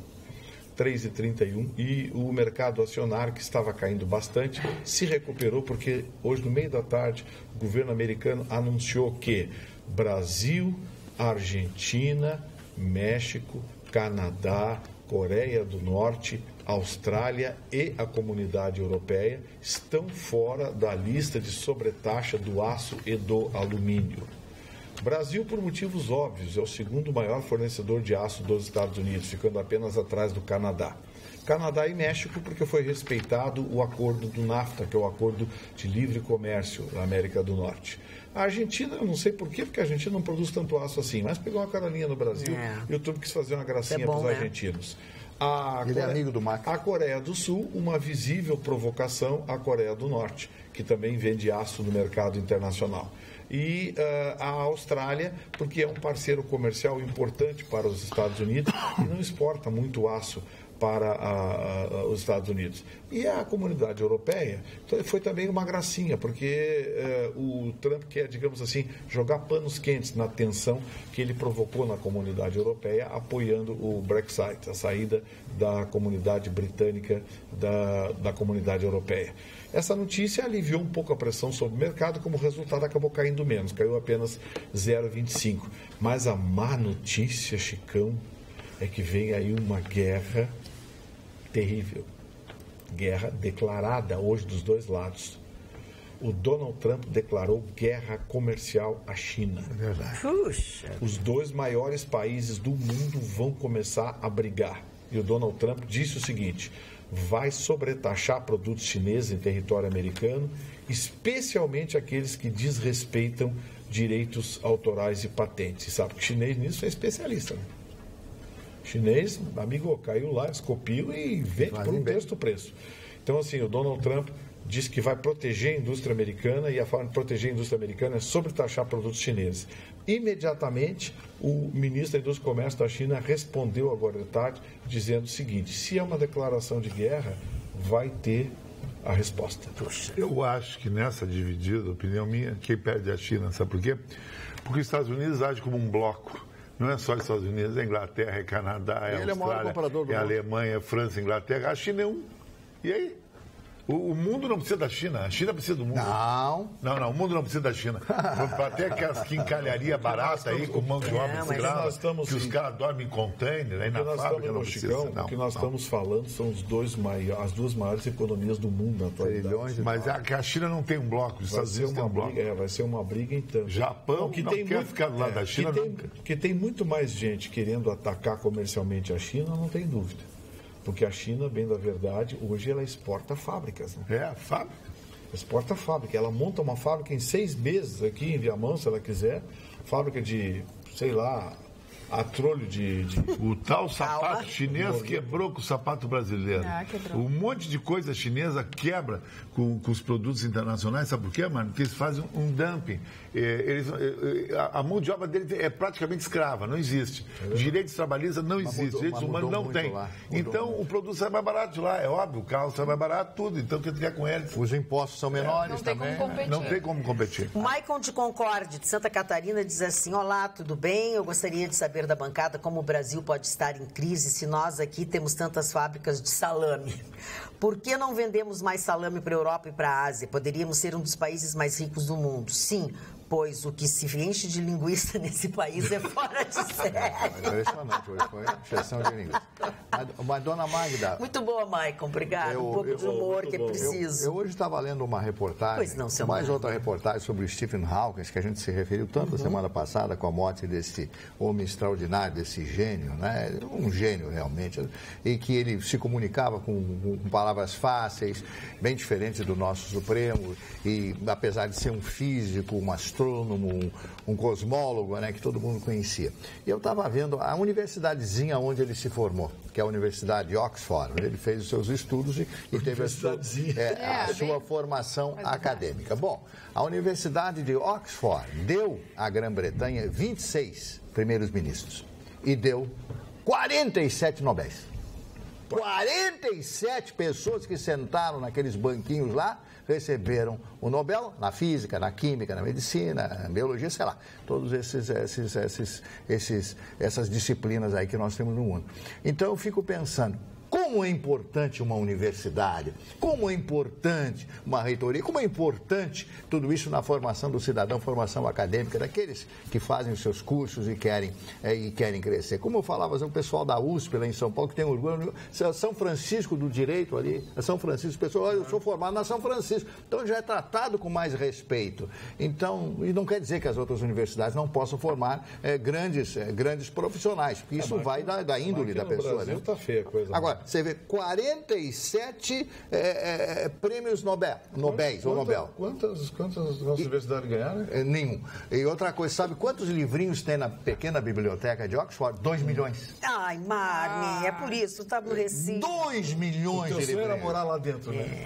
3,31 e o mercado acionário, que estava caindo bastante, se recuperou porque hoje, no meio da tarde, o governo americano anunciou que Brasil, Argentina, México, Canadá, Coreia do Norte, Austrália e a Comunidade Europeia estão fora da lista de sobretaxa do aço e do alumínio. Brasil, por motivos óbvios, é o segundo maior fornecedor de aço dos Estados Unidos, ficando apenas atrás do Canadá. Canadá e México, porque foi respeitado o acordo do NAFTA, que é o acordo de livre comércio da América do Norte. A Argentina, eu não sei porquê, porque a Argentina não produz tanto aço assim, mas pegou uma carolinha no Brasil e o YouTube quis fazer uma gracinha para os argentinos. Ele é amigo do Macri. A Coreia do Sul, uma visível provocação à Coreia do Norte, que também vende aço no mercado internacional. E a Austrália, porque é um parceiro comercial importante para os Estados Unidos e não exporta muito aço para os Estados Unidos. E a Comunidade Europeia foi também uma gracinha, porque o Trump quer, digamos assim, jogar panos quentes na tensão que ele provocou na Comunidade Europeia, apoiando o Brexit, a saída da comunidade britânica da Comunidade Europeia. Essa notícia aliviou um pouco a pressão sobre o mercado, como resultado acabou caindo menos, caiu apenas 0,25. Mas a má notícia, Chicão, é que vem aí uma guerra terrível. Guerra declarada hoje dos dois lados. O Donald Trump declarou guerra comercial à China. É verdade. Puxa. Os dois maiores países do mundo vão começar a brigar. E o Donald Trump disse o seguinte: vai sobretaxar produtos chineses em território americano, especialmente aqueles que desrespeitam direitos autorais e patentes. Sabe que o chinês nisso é especialista, né? Chinês, amigo, caiu lá, eles copiam e vende por um terço do preço. Então, assim, o Donald Trump disse que vai proteger a indústria americana e a forma de proteger a indústria americana é sobretaxar produtos chineses. Imediatamente, o ministro da Indústria e Comércio da China respondeu agora de tarde, dizendo o seguinte: se é uma declaração de guerra, vai ter a resposta. Eu acho que nessa dividida, opinião minha, quem perde é a China, sabe por quê? Porque os Estados Unidos agem como um bloco. Não é só os Estados Unidos, é Inglaterra, é Canadá, é Austrália, é Alemanha, é França, Inglaterra. A China é um. E aí? O mundo não precisa da China, a China precisa do mundo. Não, o mundo não precisa da China. Até aquelas quincalharia barata aí, com mão de obra escrava, que os caras dormem em container, aí na fábrica não precisa. O que nós estamos falando são as duas maiores economias do mundo na atualidade. Mas a China não tem um bloco, os Estados Unidos tem um bloco. Vai ser uma briga então. Japão que não quer ficar do lado da China nunca. Que tem muito mais gente querendo atacar comercialmente a China, não tem dúvida. Porque a China, bem da verdade, hoje ela exporta fábricas. Né? Fábrica. Exporta fábrica. Ela monta uma fábrica em 6 meses aqui em Viamão, se ela quiser. Fábrica de, sei lá, atrolho de... O tal sapato chinês quebrou com o sapato brasileiro. Quebrou. Um monte de coisa chinesa quebra com os produtos internacionais. Sabe por quê, mano? Porque eles fazem um dumping. A mão de obra deles é praticamente escrava, não existe. Direitos trabalhistas não existem, direitos humanos não tem. Então o produto sai mais barato de lá, é óbvio, o carro sai mais barato, tudo. Então o que tu quer com eles? Os impostos são menores também. Não tem como competir. O Maicon de Concórdia, de Santa Catarina, diz assim: olá, tudo bem? Eu gostaria de saber da bancada como o Brasil pode estar em crise se nós aqui temos tantas fábricas de salame. Por que não vendemos mais salame para a Europa e para a Ásia? Poderíamos ser um dos países mais ricos do mundo. Sim, pois o que se enche de linguiça nesse país é fora de série. Impressionante, hoje foi exceção de linguiça. Mas, dona Magda... Muito boa, Maicon, obrigado. Um pouco de humor que é preciso. Eu hoje estava lendo uma reportagem, mais outra reportagem sobre o Stephen Hawking, que a gente se referiu tanto a semana passada com a morte desse homem extraordinário, desse gênio, né? Um gênio realmente, e que ele se comunicava com palavras fáceis, bem diferentes do nosso Supremo, e apesar de ser um físico, um astrônomo, um cosmólogo, né, que todo mundo conhecia. E eu estava vendo a universidadezinha onde ele se formou, que é a Universidade de Oxford, onde ele fez os seus estudos e teve a sua formação acadêmica. Bom, a Universidade de Oxford deu à Grã-Bretanha 26 primeiros ministros e deu 47 Nobéis. 47 pessoas que sentaram naqueles banquinhos lá receberam o Nobel na física, na química, na medicina, na biologia, sei lá, todas essas disciplinas aí que nós temos no mundo. Então eu fico pensando, como é importante uma universidade, como é importante uma reitoria, como é importante tudo isso na formação do cidadão, formação acadêmica, daqueles que fazem os seus cursos e querem crescer. Como eu falava, o pessoal da USP lá em São Paulo, que tem orgulho, São Francisco do Direito ali, São Francisco, pessoal, olha, eu sou formado na São Francisco, então já é tratado com mais respeito. Então, e não quer dizer que as outras universidades não possam formar grandes profissionais, porque isso vai da índole da pessoa. No Brasil tá feia a coisa. Agora, você vê 47 prêmios Nobel. Quantas universidades ganharam? Nenhum. E outra coisa, sabe quantos livrinhos tem na pequena biblioteca de Oxford? 2 milhões. Ai, Marne, é por isso, tá no Recife. 2 milhões de livrinhos. O sonho era morar lá dentro, né?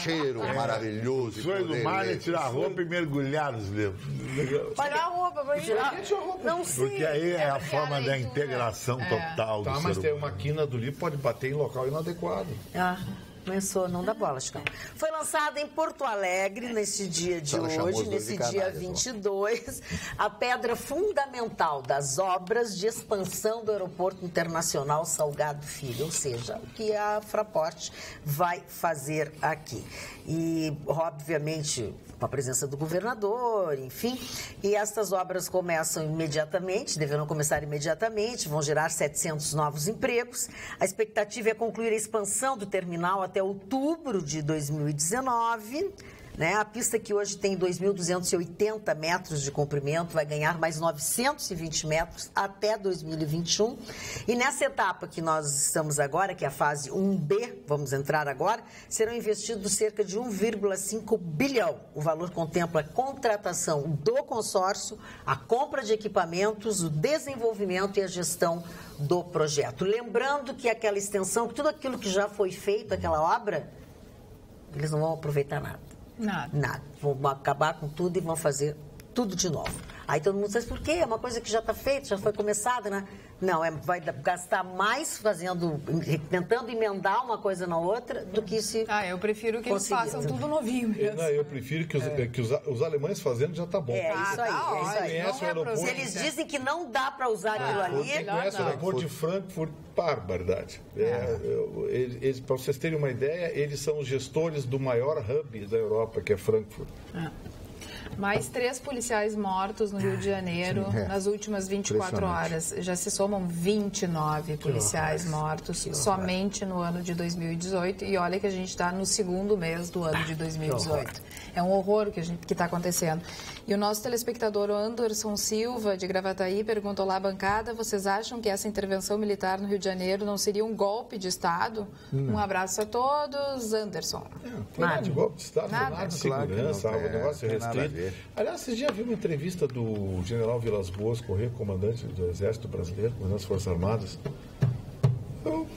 Cheiro maravilhoso. O sonho do Marne é tirar a roupa e mergulhar nos livros. Tirar a roupa, vai tirar. Não sei. Porque aí é a forma da integração total do ser humano. Mas tem uma quina do livro, pode bater em local inadequado. Começou, não dá bola, Chicão. Foi lançada em Porto Alegre nesse dia de hoje, nesse dia 22, a pedra fundamental das obras de expansão do Aeroporto Internacional Salgado Filho, ou seja, o que a Fraport vai fazer aqui. E, obviamente, com a presença do governador, enfim, e estas obras começam imediatamente, deverão começar imediatamente, vão gerar 700 novos empregos. A expectativa é concluir a expansão do terminal até outubro de 2019. Né? A pista, que hoje tem 2.280 metros de comprimento, vai ganhar mais 920 metros até 2021. E nessa etapa que nós estamos agora, que é a fase 1B, vamos entrar agora, serão investidos cerca de 1,5 bilhão. O valor contempla a contratação do consórcio, a compra de equipamentos, o desenvolvimento e a gestão do projeto. Lembrando que aquela extensão, tudo aquilo que já foi feito, aquela obra, eles não vão aproveitar nada. Nada. Vão acabar com tudo e vão fazer tudo de novo. Aí todo mundo sabe por quê? É uma coisa que já está feita, já foi começada, né? Não, vai gastar mais tentando emendar uma coisa na outra do que se... eu prefiro que eles façam tudo novinho mesmo. Eu prefiro que os alemães fazendo já está bom. Isso aí. Se eles dizem que não dá para usar aquilo ali... Quem conhece o aeroporto de Frankfurt, barbaridade. Para vocês terem uma ideia, eles são os gestores do maior hub da Europa, que é Frankfurt. Mais 3 policiais mortos no Rio de Janeiro nas últimas 24 horas. Já se somam 29 policiais mortos somente no ano de 2018. E olha que a gente está no segundo mês do ano de 2018. É um horror o que está acontecendo. E o nosso telespectador Anderson Silva, de Gravataí, perguntou lá à bancada: vocês acham que essa intervenção militar no Rio de Janeiro não seria um golpe de Estado? Um abraço a Não todos. Anderson. Nada de golpe de Estado, nada de segurança, o negócio é restrito. Aliás, vocês já viram uma entrevista do general Vilas Boas Corrêa, comandante do Exército Brasileiro, comandante das Forças Armadas? Eu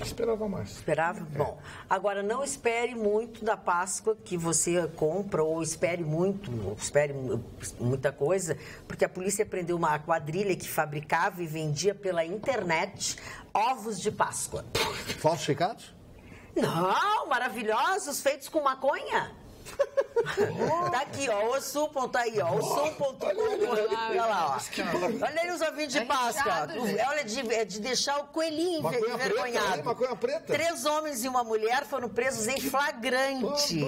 esperava mais. Esperava? Bom, agora não espere muito da Páscoa que você compra, ou espere muita coisa, porque a polícia prendeu uma quadrilha que fabricava e vendia pela internet ovos de Páscoa. Falsificados? Não, maravilhosos, feitos com maconha. Tá aqui, ó, Osul.com, aí, ó, Osul.com, olha lá, ó. Olha aí os ovinhos de Páscoa, olha, de deixar o coelhinho envergonhado. Maconha preta. 3 homens e uma mulher foram presos em flagrante.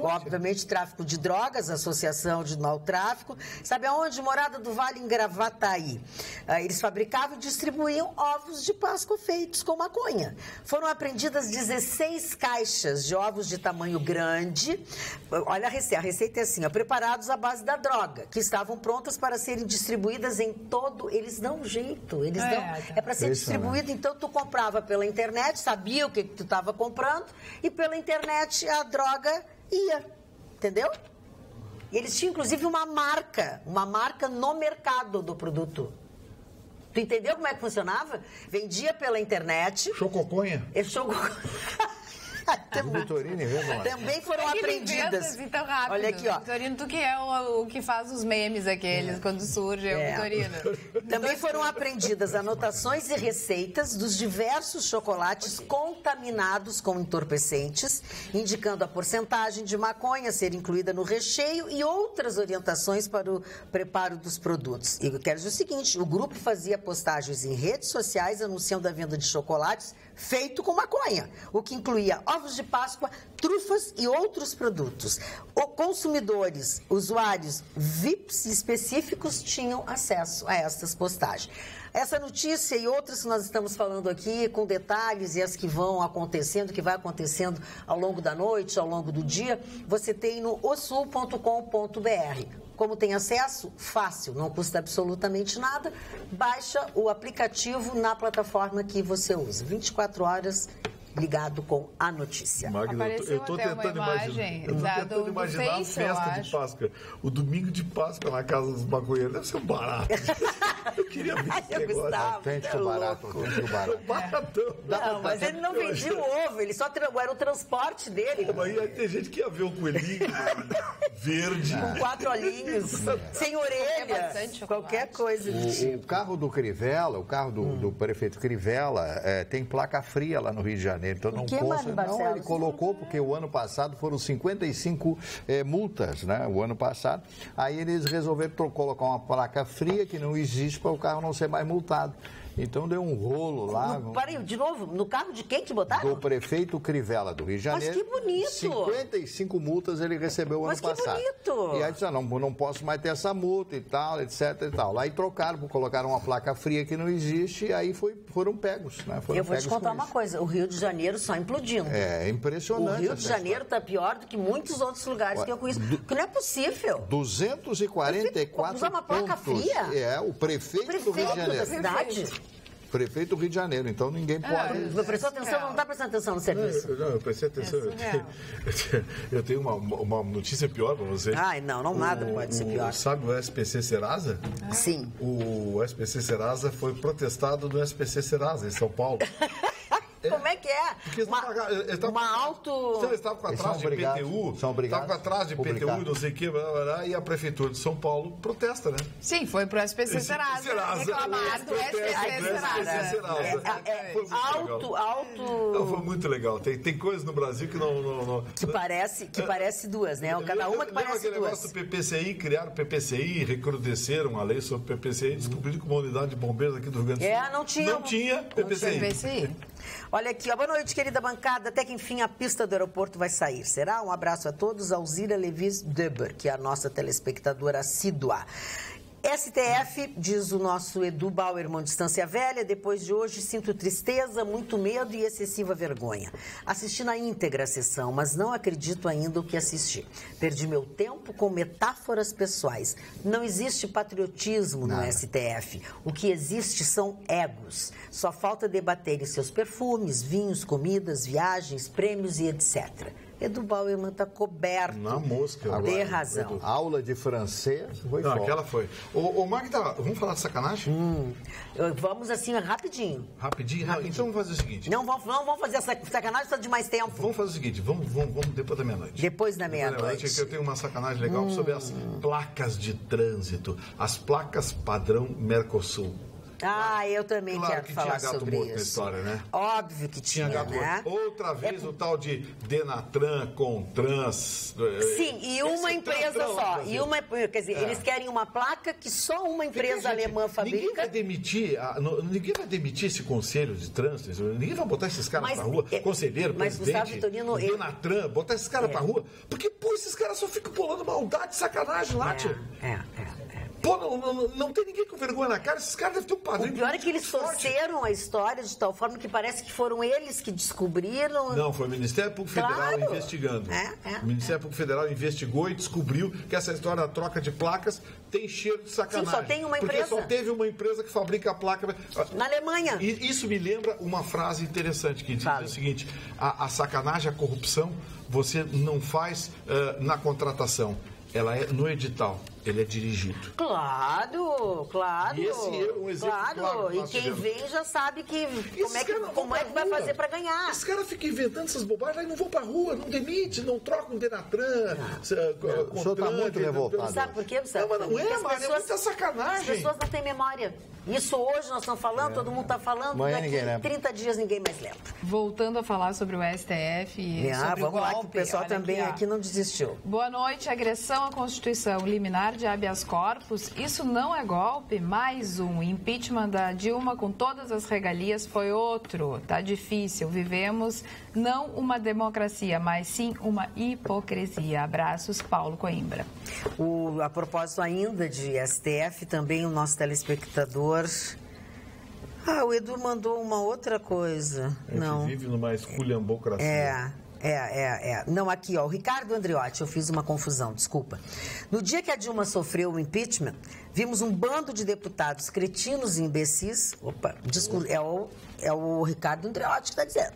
Obviamente, tráfico de drogas, associação de mau tráfico. Sabe aonde? Morada do Vale, em Gravataí. Eles fabricavam e distribuíam ovos de Páscoa feitos com maconha. Foram apreendidas 16 caixas de ovos de tamanho grande. Olha a receita é assim, ó, preparados à base da droga, que estavam prontas para serem distribuídas em todo... Eles dão um jeito, eles dão... É para ser distribuído, então tu comprava pela internet, sabia o que tu estava comprando, e pela internet a droga ia, entendeu? E eles tinham, inclusive, uma marca no mercado do produto. Tu entendeu como é que funcionava? Vendia pela internet... Chococonha? Também foram apreendidas. Assim tão rápido. Olha aqui, ó. Vitorino, tu que é o que faz os memes aqueles quando surge, é o Vitorino. Também foram apreendidas anotações e receitas dos diversos chocolates contaminados com entorpecentes, indicando a porcentagem de maconha a ser incluída no recheio e outras orientações para o preparo dos produtos. E eu quero dizer o seguinte, o grupo fazia postagens em redes sociais anunciando a venda de chocolates feito com maconha, o que incluía ovos de Páscoa, trufas e outros produtos. Consumidores, usuários VIPs específicos tinham acesso a estas postagens. Essa notícia e outras que nós estamos falando aqui, com detalhes e as que vão acontecendo, que vai acontecendo ao longo da noite, ao longo do dia, você tem no osul.com.br. Como tem acesso? Fácil, não custa absolutamente nada. Baixa o aplicativo na plataforma que você usa. 24 horas ligado com a notícia. Magda, eu estou tentando imaginar a festa de Páscoa. O domingo de Páscoa na casa dos maconheiros. Deve ser um barato. Eu queria ver esse negócio. Autêntico barato. Baratão. Não, mas ele não vendia o ovo, ele só era o transporte dele. Mas ia ter gente que ia ver o coelhinho verde. Com 4 olhinhos, sem orelha, qualquer coisa do tipo. O carro do Crivella, o carro do prefeito Crivella, tem placa fria lá no Rio de Janeiro. Então não consta. Não, ele colocou, porque o ano passado foram 55 multas, né? O ano passado. Aí eles resolveram colocar uma placa fria que não existe para o carro não ser mais multado. Então deu um rolo lá. Peraí, de novo, no carro de quem que botaram? Do prefeito Crivella do Rio de Janeiro. Mas que bonito! 55 multas ele recebeu o ano passado. Mas que bonito! E aí disse, não posso mais ter essa multa e tal, etc e tal. Lá aí trocaram, colocaram uma placa fria que não existe e aí foram pegos, né? Eu vou te contar uma coisa, o Rio de Janeiro só implodindo. É impressionante. O Rio de Janeiro está pior do que muitos outros lugares que eu conheço. Porque não é possível. 244 usar uma placa fria? É, o prefeito do Rio de Janeiro. Da cidade? Prefeito do Rio de Janeiro, então ninguém pode... Prestou atenção, não está prestando atenção no serviço? Não, eu prestei atenção. Eu tenho uma notícia pior para você. Ai, não nada pode ser pior. Sabe o SPC Serasa? Sim. O SPC Serasa foi protestado no SPC Serasa, em São Paulo. Como é que é? Eles estavam com atraso de PTU, estavam com atraso de PTU e não sei o que, e a Prefeitura de São Paulo protesta, né? Sim, foi pro SPC Serasa reclamar do SPC Serasa. Foi muito legal. Tem coisas no Brasil que não... Que parece duas, né? Cada uma que parece duas. Negócio do PPCI, criaram o PPCI, recrudesceram a lei sobre o PPCI e descobriram que uma unidade de bombeiros aqui do Rio Grande do Sul não tinha PPCI. Olha aqui, boa noite, querida bancada. Até que enfim a pista do aeroporto vai sair. Será? Um abraço a todos. Alzira Levis Deber, que é a nossa telespectadora assídua. STF, diz o nosso Edu Bauerman de Estância Velha, depois de hoje sinto tristeza, muito medo e excessiva vergonha. Assisti na íntegra a sessão, mas não acredito ainda o que assisti. Perdi meu tempo com metáforas pessoais. Não existe patriotismo no STF. O que existe são egos. Só falta debaterem seus perfumes, vinhos, comidas, viagens, prêmios e etc. Edu Bauerman está coberto na mosca. De razão. Aula de francês foi forte. Aquela foi. Ô Magda, vamos falar de sacanagem? Vamos assim, rapidinho. Rapidinho? Então vamos fazer o seguinte. Não vamos fazer essa sacanagem, precisa de mais tempo. Vamos fazer o seguinte, vamos depois da meia-noite. Depois da meia-noite. Que eu tenho uma sacanagem legal sobre as placas de trânsito. As placas padrão Mercosul. Eu também Claro quero que falar tinha gato sobre morto na isso. história, né? Óbvio que tinha, gato né? morto. Outra vez o tal de Denatran, Contrans. Sim, e uma empresa só. E uma, quer dizer, eles querem uma placa que só uma empresa alemã fabrica. Ninguém vai demitir esse conselho de trânsito, ninguém vai botar esses caras pra rua, conselheiro, presidente, Denatran, botar esses caras pra rua, porque, esses caras só ficam pulando maldade, sacanagem lá, tia. Pô, não tem ninguém com vergonha na cara, esses caras devem ter um padrinho. O pior é que eles torceram a história de tal forma que parece que foram eles que descobriram. Não, foi o Ministério Público Federal investigando. O Ministério Público Federal investigou e descobriu que essa história da troca de placas tem cheiro de sacanagem. Sim, só tem uma empresa. Porque só teve uma empresa que fabrica a placa. Na Alemanha. E isso me lembra uma frase interessante que diz o seguinte: a sacanagem, a corrupção, você não faz na contratação. Ela é no edital, ele é dirigido. Claro. E esse é um exemplo claro que e quem vem já sabe que como é que vai fazer para ganhar. Esse cara fica inventando essas bobagens, aí não vão pra rua, não demite, não troca um Denatran. O senhor está muito revoltado. Sabe por quê? Não, mas não é, Maria, é muita sacanagem. As pessoas não têm memória. Isso hoje nós estamos falando, todo mundo está falando, daqui 30 dias ninguém mais lembra. Voltando a falar sobre o STF e sobre vamos o golpe. lá, que o pessoal também aqui não desistiu. Boa noite. Agressão à Constituição, liminar de habeas corpus, isso não é golpe? Mais um. Impeachment da Dilma com todas as regalias foi outro. Tá difícil. Vivemos não uma democracia, mas sim uma hipocrisia. Abraços, Paulo Coimbra. A propósito ainda de STF, também o nosso telespectador... o Edu mandou uma outra coisa. A gente vive numa esculhambocracia. Não, aqui, o Ricardo Andriotti, eu fiz uma confusão, desculpa. No dia que a Dilma sofreu o impeachment, vimos um bando de deputados cretinos e imbecis. É o Ricardo Andriotti que está dizendo.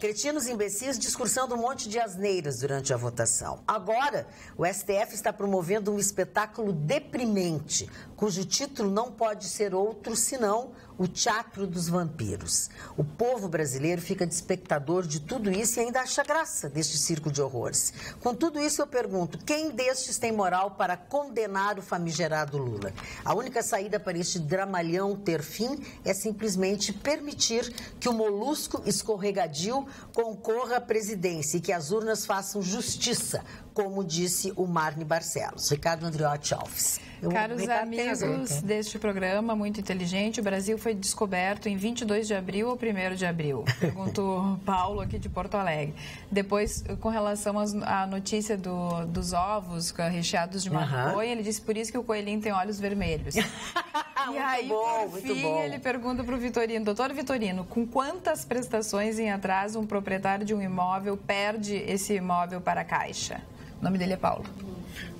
Cretinos e imbecis discursando um monte de asneiras durante a votação. Agora, o STF está promovendo um espetáculo deprimente, cujo título não pode ser outro senão o Teatro dos Vampiros. O povo brasileiro fica de espectador de tudo isso e ainda acha graça deste circo de horrores. Com tudo isso, eu pergunto, quem destes tem moral para condenar o famigerado Lula? A única saída para este dramalhão ter fim é simplesmente permitir que o molusco escorregadio concorra à presidência e que as urnas façam justiça, como disse o Marne Barcelos. Ricardo Andriotti Alves. Caros amigos deste programa, muito inteligente, o Brasil foi descoberto em 22 de abril ou 1º de abril? Perguntou Paulo aqui de Porto Alegre. Depois, com relação à notícia dos ovos recheados de maconha, ele disse por isso que o coelhinho tem olhos vermelhos. E aí, por fim, ele pergunta para o Vitorino, doutor Vitorino, com quantas prestações em atraso um proprietário de um imóvel perde esse imóvel para a Caixa? O nome dele é Paulo.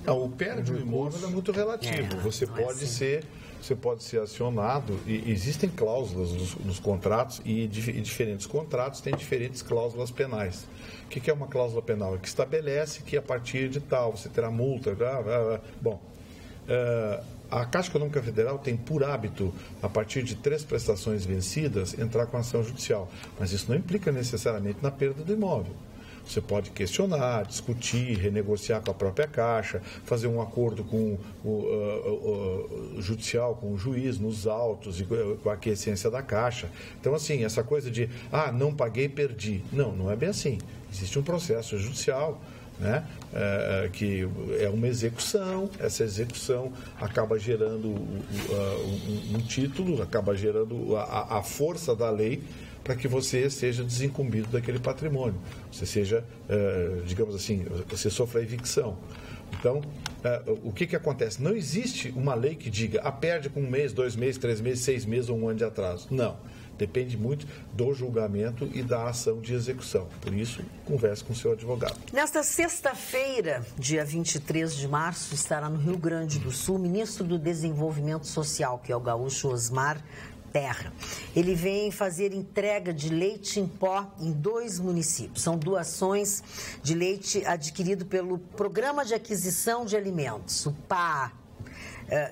O perde o imóvel é muito relativo. Você pode ser acionado e existem cláusulas nos contratos e diferentes contratos têm diferentes cláusulas penais. O que é uma cláusula penal? É que estabelece que a partir de tal você terá multa. A Caixa Econômica Federal tem por hábito, a partir de 3 prestações vencidas, entrar com ação judicial. Mas isso não implica necessariamente na perda do imóvel. Você pode questionar, discutir, renegociar com a própria Caixa, fazer um acordo com o judicial, com o juiz, nos autos e com a aquiescência da Caixa. Então, assim, essa coisa de, não paguei, perdi. Não é bem assim. Existe um processo judicial, né, que é uma execução, essa execução acaba gerando um título, acaba gerando a força da lei para que você seja desincumbido daquele patrimônio, você seja, digamos assim, você sofra a evicção. Então, o que acontece? Não existe uma lei que diga, perde com 1 mês, 2 meses, 3 meses, 6 meses ou 1 ano de atraso. Não. Depende muito do julgamento e da ação de execução. Por isso, converse com o seu advogado. Nesta sexta-feira, dia 23 de março, estará no Rio Grande do Sul o ministro do Desenvolvimento Social, que é o gaúcho Osmar Terra. Ele vem fazer entrega de leite em pó em 2 municípios. São doações de leite adquirido pelo Programa de Aquisição de Alimentos, o PAA,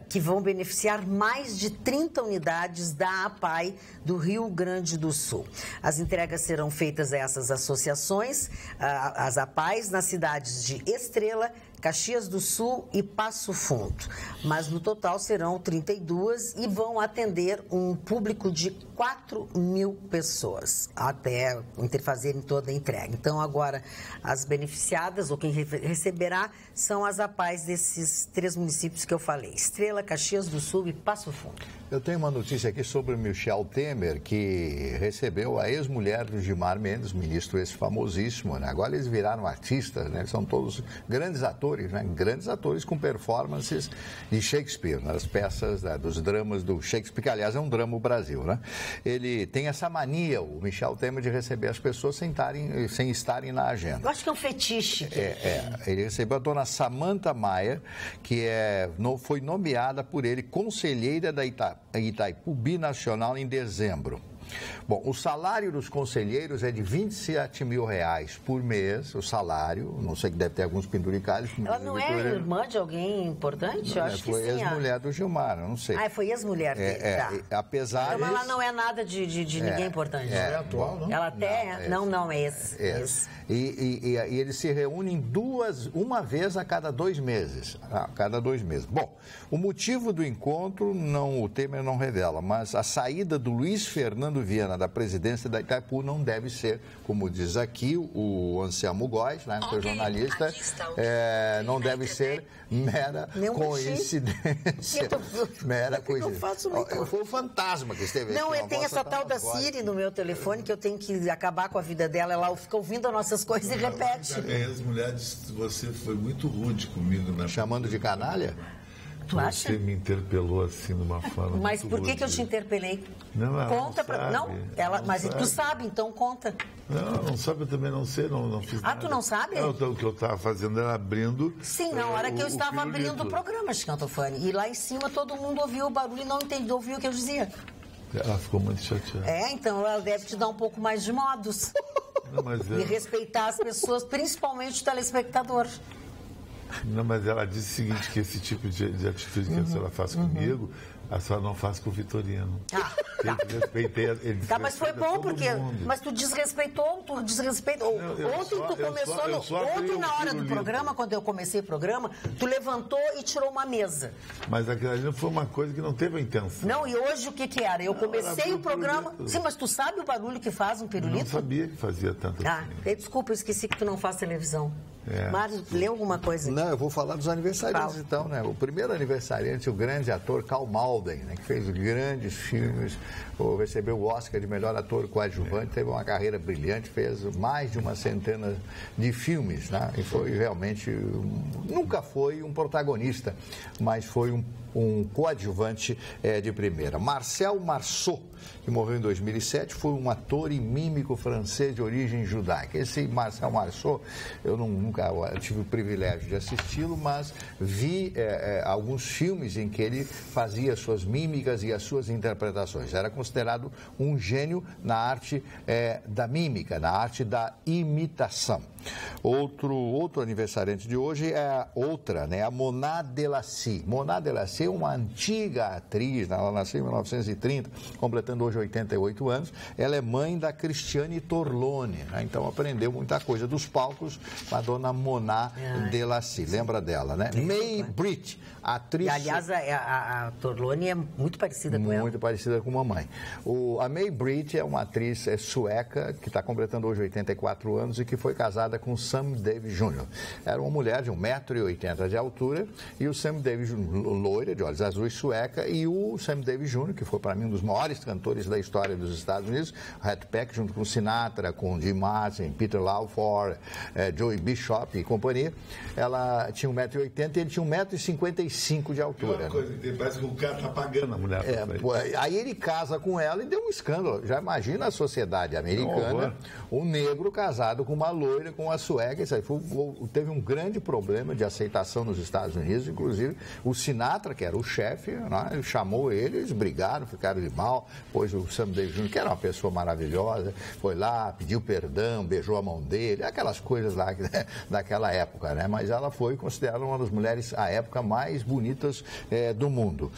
que vão beneficiar mais de 30 unidades da APAI do Rio Grande do Sul. As entregas serão feitas a essas associações, as APAIs, nas cidades de Estrela, Caxias do Sul e Passo Fundo. Mas no total serão 32 e vão atender um público de 4.000 pessoas até fazerem toda a entrega. Então agora as beneficiadas ou quem receberá são as APAES desses 3 municípios que eu falei: Estrela, Caxias do Sul e Passo Fundo. Eu tenho uma notícia aqui sobre Michel Temer, que recebeu a ex-mulher do Gilmar Mendes, ministro esse famosíssimo, né? Agora eles viraram artistas, né? São todos grandes atores, né? Grandes atores com performances de Shakespeare, nas peças dos dramas do Shakespeare, que aliás é um drama do Brasil, né? Ele tem essa mania, o Michel Temer, de receber as pessoas sem estarem na agenda. Eu acho que é um fetiche. Ele recebeu a dona Samantha Maia, que foi nomeada por ele conselheira da Itaipu Binacional em dezembro. Bom, o salário dos conselheiros é de R$27 mil por mês, o salário, não sei que deve ter alguns penduricalhos. Ela não é irmã de alguém importante? Eu acho que sim. Foi ex-mulher do Gilmar, eu não sei. Foi ex-mulher dele, tá. Apesar então, ela não é nada de ninguém importante. É atual, não? Ela até... Não, é esse. E eles se reúnem uma vez a cada 2 meses. Bom, o motivo do encontro o Temer não revela, mas a saída do Luiz Fernando Viana da presidência da Itaipu não deve ser, como diz aqui o Anselmo Góes, né, que é jornalista, não deve ser mera coincidência. Mera coincidência. Foi o fantasma que esteve aqui. Não, eu tenho essa tal da Siri no meu telefone que eu tenho que acabar com a vida dela. Ela fica ouvindo as nossas coisas e repete. As mulheres, você foi muito rude comigo, né? Chamando de canalha? Você me interpelou assim numa forma. Mas por que eu te interpelei? Não, conta pra. Não, mas tu sabe, então conta. Não sabe, eu também não sei, não fiz nada. Tu não sabe? Então, o que eu estava fazendo era abrindo. Sim, na hora que eu estava abrindo o programa, Chicantofani. E lá em cima todo mundo ouviu o barulho e não entendeu, ouviu o que eu dizia. Ela ficou muito chateada. Então ela deve te dar um pouco mais de modos. Não, mas e respeitar as pessoas, principalmente o telespectador. Não, mas ela disse o seguinte, que esse tipo de atitude que a senhora faz comigo, a senhora não faz com o Vitoriano. Tá. Ele mas foi bom, porque... Mas tu desrespeitou. Ontem, na hora do programa, quando eu comecei o programa, tu levantou e tirou uma mesa. Mas aquilo ali não foi uma coisa que não teve a intenção. Não, e hoje o que era? Eu comecei o programa... Sim, mas tu sabe o barulho que faz um pirulito? Eu não sabia que fazia tanto assim. Desculpa, eu esqueci que tu não faz televisão. Mário, lê alguma coisa? Não, eu vou falar dos aniversariantes então, né? O primeiro aniversariante, o grande ator Karl Malden, né? Que fez grandes filmes, recebeu o Oscar de melhor ator coadjuvante, teve uma carreira brilhante, fez mais de uma centena de filmes, né? E foi realmente, nunca foi um protagonista, mas foi um coadjuvante de primeira. Marcel Marceau, que morreu em 2007, foi um ator e mímico francês de origem judaica. Esse Marcel Marceau, eu nunca tive o privilégio de assisti-lo, mas vi alguns filmes em que ele fazia suas mímicas e as suas interpretações. Era considerado um gênio na arte da mímica, na arte da imitação. Outro aniversariante de hoje é a Mona Delacy. Mona Delacy é uma antiga atriz, ela nasceu em 1930, completando hoje 88 anos. Ela é mãe da Cristiane Torlone, né? Então aprendeu muita coisa dos palcos com a dona Mona Delacy. Lembra dela, né? May Britt, atriz... E, aliás, a Torlone é muito parecida com ela. Muito parecida com a mamãe. A May Britt é uma atriz sueca que está completando hoje 84 anos e que foi casada com Sam Davis Jr. Era uma mulher de 1,80 m de altura e o Sam Davis loira, de olhos azuis, sueca, e o Sam Davis Jr., que foi para mim um dos maiores cantores da história dos Estados Unidos, Rat Peck, junto com Sinatra, com Jim Martin, Peter Lawford, Joey Bishop e companhia. Ela tinha 1,80 m e ele tinha 1,55 m de altura. Uma coisa, parece que o cara está pagando a mulher. Aí ele casa com ela e deu um escândalo. Já imagina a sociedade americana, um negro casado com uma loira, com uma sueca. Isso aí teve um grande problema de aceitação nos Estados Unidos. Inclusive, o Sinatra, que era o chefe, né, ele chamou eles brigaram, ficaram de mal. Depois o Sam Davis Jr., que era uma pessoa maravilhosa, foi lá, pediu perdão, beijou a mão dele, aquelas coisas lá daquela época, né? Mas ela foi considerada uma das mulheres, à época, mais bonitas do mundo.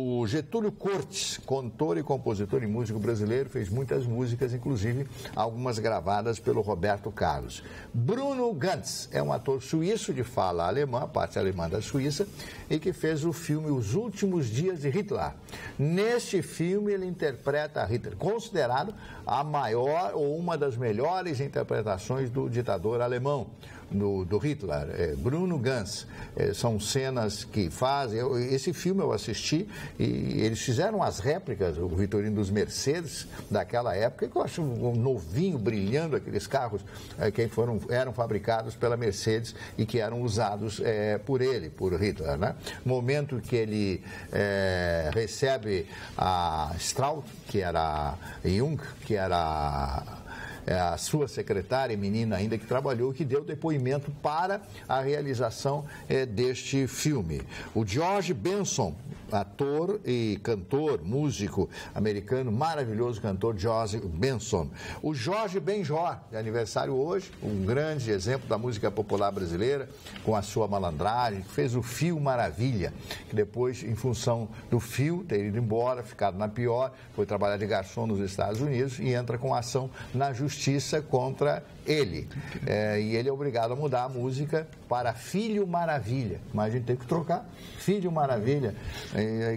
O Getúlio Cortes, cantor e compositor e músico brasileiro, fez muitas músicas, inclusive algumas gravadas pelo Roberto Carlos. Bruno Ganz é um ator suíço de fala alemã, parte alemã da Suíça, e que fez o filme Os Últimos Dias de Hitler. Neste filme ele interpreta Hitler, considerado a maior ou uma das melhores interpretações do ditador alemão, do Hitler, Bruno Ganz. São cenas que fazem... Esse filme eu assisti e eles fizeram as réplicas, o Vitorino, dos Mercedes daquela época, que eu acho um novinho, brilhando, aqueles carros que eram fabricados pela Mercedes e que eram usados por ele, por Hitler, né? Momento que ele recebe a Straut, que era Jung, que era a sua secretária, menina ainda que trabalhou, que deu depoimento para a realização deste filme. O George Benson, ator e cantor, músico americano, maravilhoso cantor George Benson. O Jorge Benjor, de aniversário hoje, um grande exemplo da música popular brasileira, com a sua malandragem, que fez o Fio Maravilha, que depois, em função do Fio ter ido embora, ficado na pior, foi trabalhar de garçom nos Estados Unidos e entra com ação na justiça contra ele. E ele é obrigado a mudar a música para Filho Maravilha. Mas a gente tem que trocar Filho Maravilha.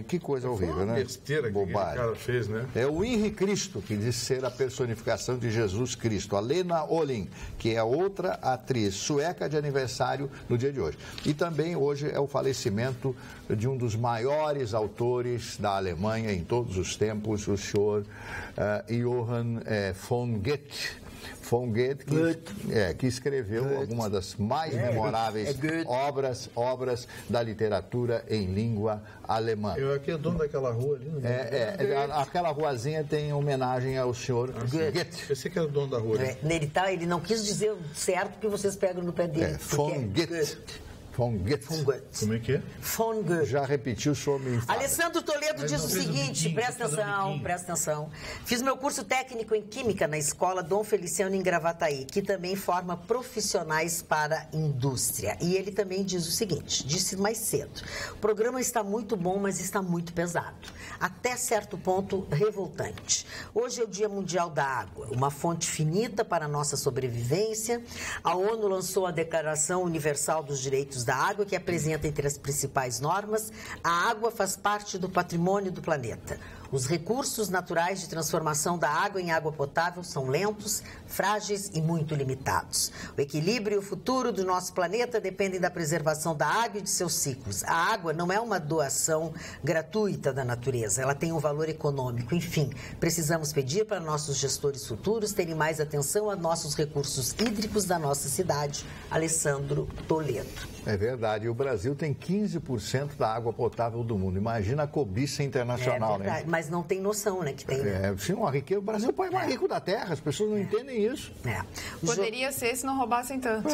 Que coisa horrível, né? Besteira que aquele cara fez, né? É o Henri Cristo, que diz ser a personificação de Jesus Cristo. A Lena Olin, que é outra atriz sueca de aniversário no dia de hoje. E também hoje é o falecimento de um dos maiores autores da Alemanha em todos os tempos, o senhor Johann von Goethe. Von Goethe, que escreveu algumas das mais memoráveis obras da literatura em língua alemã. Eu aqui é dono daquela rua ali. Aquela ruazinha tem homenagem ao senhor Goethe. Esse que era o dono da rua. Ele não quis dizer certo que vocês pegam no pé dele. Von Goethe. Von Goethe. Como é que é? Von Goethe. Já repetiu o seu nome. Alessandro Toledo diz o seguinte, presta atenção. Fiz meu curso técnico em Química na Escola Dom Feliciano em Gravataí, que também forma profissionais para a indústria. E ele também diz o seguinte, disse mais cedo, o programa está muito bom, mas está muito pesado. Até certo ponto, revoltante. Hoje é o Dia Mundial da Água, uma fonte finita para a nossa sobrevivência. A ONU lançou a Declaração Universal dos Direitos da Água, que apresenta entre as principais normas, a água faz parte do patrimônio do planeta. Os recursos naturais de transformação da água em água potável são lentos, frágeis e muito limitados. O equilíbrio e o futuro do nosso planeta dependem da preservação da água e de seus ciclos. A água não é uma doação gratuita da natureza, ela tem um valor econômico. Enfim, precisamos pedir para nossos gestores futuros terem mais atenção a nossos recursos hídricos da nossa cidade. Alessandro Toledo. É verdade, e o Brasil tem 15% da água potável do mundo. Imagina a cobiça internacional, né? Mas não tem noção, né, que tem. Sim, uma riqueza. O Brasil é o país mais rico da Terra, as pessoas não entendem isso. Poderia ser se não roubassem tanto.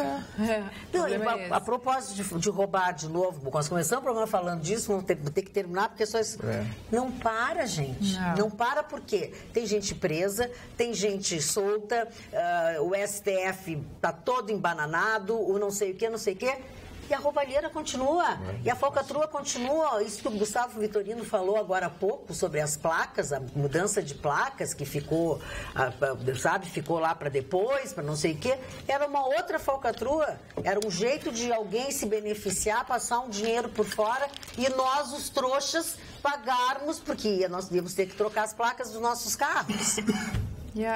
Não, a propósito de roubar de novo, nós começamos o programa falando disso, vamos ter que terminar, porque só isso. Não para, gente. Não para porque tem gente presa, tem gente solta, o STF está todo embananado, o não sei o que. E a roubalheira continua, e a falcatrua continua. Isso que o Gustavo Vitorino falou agora há pouco sobre as placas, a mudança de placas que ficou, ficou lá para depois, para não sei o quê. Era uma outra falcatrua, era um jeito de alguém se beneficiar, passar um dinheiro por fora e nós, os trouxas, pagarmos, porque nós íamos ter que trocar as placas dos nossos carros.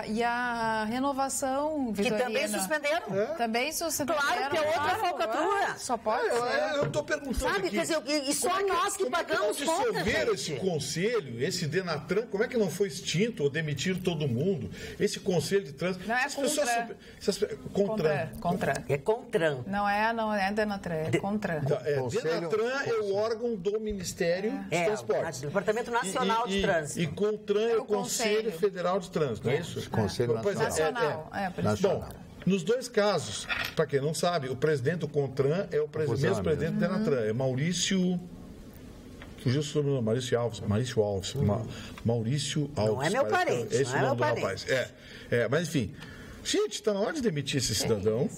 E a renovação, Vitorino, que também suspenderam. Também suspenderam. Claro que é outra falcatrua. Só pode ser. Eu estou perguntando Sabe, aqui, quer dizer, e só nós que pagamos conta, gente. Esse conselho, esse Denatran, como é que não foi extinto ou demitiram todo mundo? Esse conselho de trânsito... Não é Contran. É Contran. Não é Denatran, é Contran. Denatran é o órgão do Ministério dos Transportes. O Departamento Nacional de Trânsito. E Contran é o Conselho Federal de Trânsito, não é isso? Conselho Nacional. Bom, nos dois casos, para quem não sabe, o presidente do Contran é o mesmo presidente do Denatran, é Maurício... Fugiu o sobrenome, Maurício Alves. Não é meu parente, Esse é o nome do rapaz. Mas enfim, Gente, está na hora de demitir esse cidadão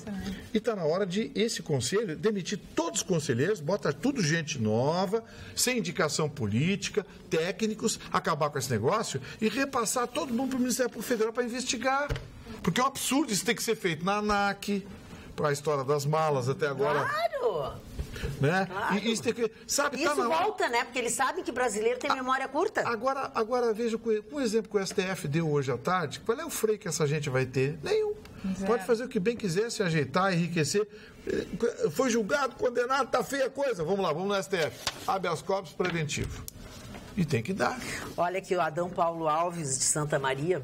e está na hora de esse conselho demitir todos os conselheiros, bota tudo gente nova, sem indicação política, técnicos, acabar com esse negócio e repassar todo mundo para o Ministério Público Federal para investigar. Porque é um absurdo isso ter que ser feito na ANAC, para a história das malas até agora. Claro! Né? Claro. E isso tem que, sabe, Isso tá na hora. volta, né? Porque eles sabem que brasileiro tem memória curta. Agora veja um exemplo que o STF deu hoje à tarde. Qual é o freio que essa gente vai ter? Nenhum. Zero. Pode fazer o que bem quiser, se ajeitar, enriquecer. Foi julgado, condenado, tá feia a coisa. Vamos lá, vamos no STF. Habeas corpus preventivo. E tem que dar. Olha aqui o Adão Paulo Alves de Santa Maria,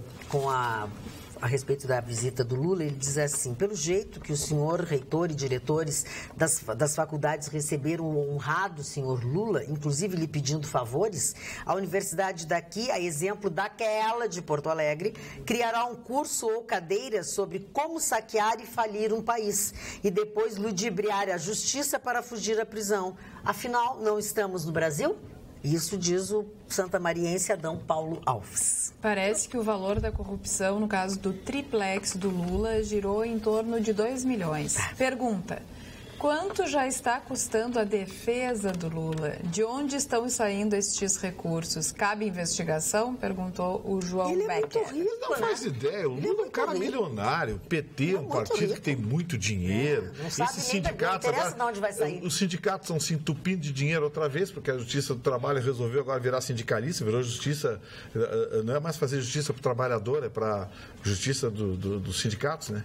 a respeito da visita do Lula, ele diz assim: pelo jeito que o senhor reitor e diretores das faculdades receberam o honrado senhor Lula, inclusive lhe pedindo favores, a universidade daqui, a exemplo daquela de Porto Alegre, criará um curso ou cadeira sobre como saquear e falir um país e depois ludibriar a justiça para fugir à prisão. Afinal, não estamos no Brasil? Isso diz o santamariense Adão Paulo Alves. Parece que o valor da corrupção, no caso do triplex do Lula, girou em torno de 2 milhões. Pergunta: quanto já está custando a defesa do Lula? De onde estão saindo estes recursos? Cabe investigação? Perguntou o João Ele Becker. É muito rico, Não faz ideia. O Lula é um cara milionário. PT é um partido que tem muito dinheiro. Não sabe Esses nem sindicatos não interessa de onde vai sair. Os sindicatos estão se entupindo de dinheiro outra vez, porque a Justiça do Trabalho resolveu agora virar sindicalista, virou justiça. Não é mais fazer justiça para o trabalhador, é para justiça dos sindicatos, né?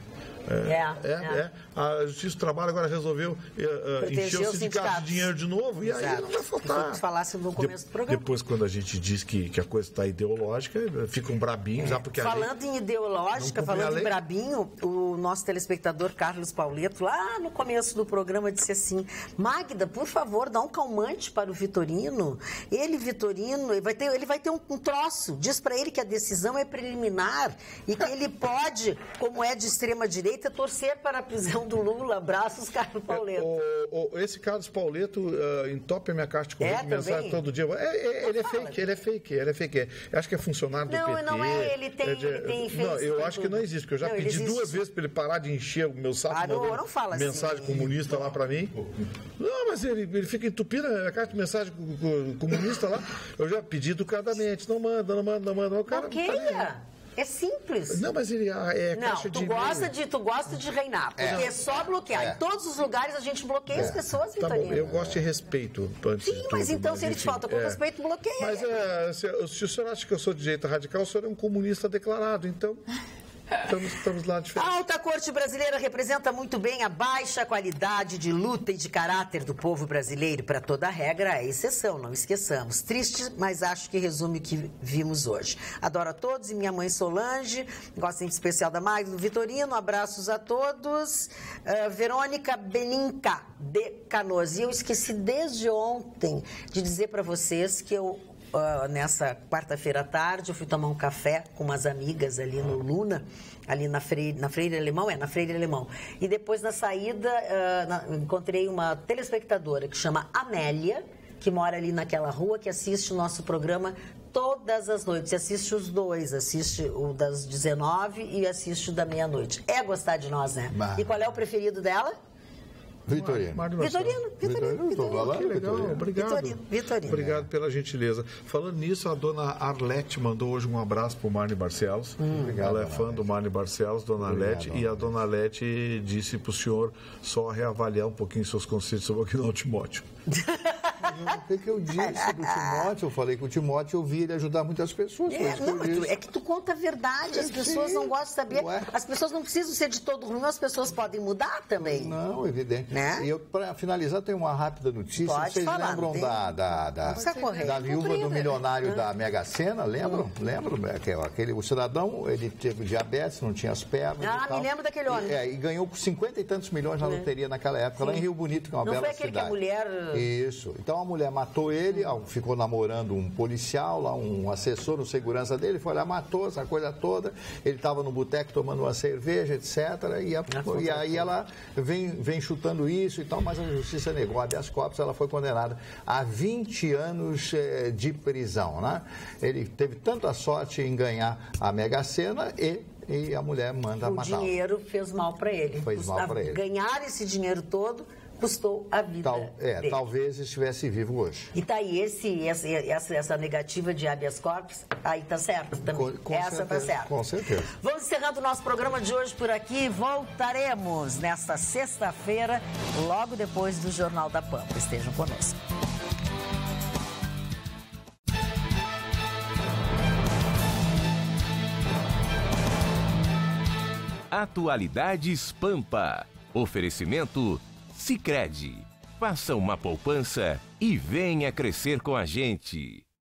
A Justiça do Trabalho agora resolveu encher os sindicatos de dinheiro de novo. E aí não vai faltar. Se falasse no começo do programa. Depois, quando a gente diz que a coisa está ideológica, ficam brabinhos. Porque falando em ideológica, falando em brabinho, o nosso telespectador Carlos Pauleto, lá no começo do programa, disse assim: Magda, por favor, dá um calmante para o Vitorino. Vitorino, ele vai ter um troço. Diz para ele que a decisão é preliminar e que ele pode, como é de extrema-direita, torcer para a prisão do Lula. Abraços, Carlos Pauleto. Esse Carlos Pauleto entope a minha caixa de correio de mensagem todo dia. Ele é fake. Eu acho que é funcionário do PT. Não é. Ele tem Não, eu acho que não existe, porque eu já pedi 2 vezes para ele parar de encher o meu saco não fala mensagem assim. Comunista lá para mim. Não, mas ele fica entupindo a caixa de mensagem comunista lá. Eu já pedi educadamente. Não manda. O cara não queria. É simples. Não, mas ele é caixa de... Tu gosta de reinar, porque é só bloquear. Em todos os lugares a gente bloqueia as pessoas, Vitorino. Tá bom, eu gosto de respeito antes de tudo. Mas então se ele te falta com respeito, bloqueia. Mas se o senhor acha que eu sou de direita radical, o senhor é um comunista declarado, então... Estamos lá diferentes. A alta corte brasileira representa muito bem a baixa qualidade de luta e de caráter do povo brasileiro. Para toda regra, é exceção, não esqueçamos. Triste, mas acho que resume o que vimos hoje. Adoro a todos e minha mãe Solange. Gosto em especial da Magda, do Vitorino. Abraços a todos. Verônica Beninca, de Canoas. E eu esqueci desde ontem de dizer para vocês que eu... nessa quarta-feira à tarde, eu fui tomar um café com umas amigas ali no Luna, ali na Freire Alemão. E depois, na saída, encontrei uma telespectadora que chama Amélia, que mora ali naquela rua, que assiste o nosso programa todas as noites. Assiste os dois, assiste o das 19 e assiste o da meia-noite. É gostar de nós, né? E qual é o preferido dela? Vitorino. Vitorino. Que legal, obrigado. Vitorino. Obrigado pela gentileza. Falando nisso, a dona Arlete mandou hoje um abraço para o Marne Barcelos. Ela é fã do Marne Barcelos, dona Arlete, e a dona Arlete disse para o senhor só reavaliar um pouquinho seus conceitos sobre o Aguinaldo Timóteo. O que eu disse do Timóteo? Eu falei que o Timóteo, eu vi ele ajudar muitas pessoas. É que tu conta a verdade, as pessoas não gostam de saber. As pessoas não precisam ser de todo ruim, as pessoas podem mudar também. Não, evidente. Né? E eu, para finalizar, tenho uma rápida notícia. Pode Vocês falar, lembram da viúva do milionário da Mega Sena? Lembram? O cidadão, ele teve diabetes, não tinha as pernas. Me lembro daquele homem. E ganhou por 50 e tantos milhões na loteria naquela época, lá em Rio Bonito, que é uma bela cidade. Não foi aquele que a mulher... Isso. Então a mulher matou ele, ficou namorando um policial, lá, um assessor, um segurança dele, foi lá, matou essa coisa toda. Ele estava no boteco tomando uma cerveja, etc. E aí ela vem chutando isso e tal, mas a justiça negou habeas corpus, ela foi condenada a 20 anos de prisão, né? Ele teve tanta sorte em ganhar a Mega Sena e e a mulher manda matá-lo. O dinheiro fez mal para ele. Fez mal para ele. Ganhar esse dinheiro todo custou a vida dele. Talvez estivesse vivo hoje. E tá aí essa negativa de habeas corpus, aí tá certo também. Essa tá certa. Com certeza. Vamos encerrando o nosso programa de hoje por aqui. Voltaremos nesta sexta-feira, logo depois do Jornal da Pampa. Estejam conosco. Atualidades Pampa. Oferecimento Sicredi. Faça uma poupança e venha crescer com a gente.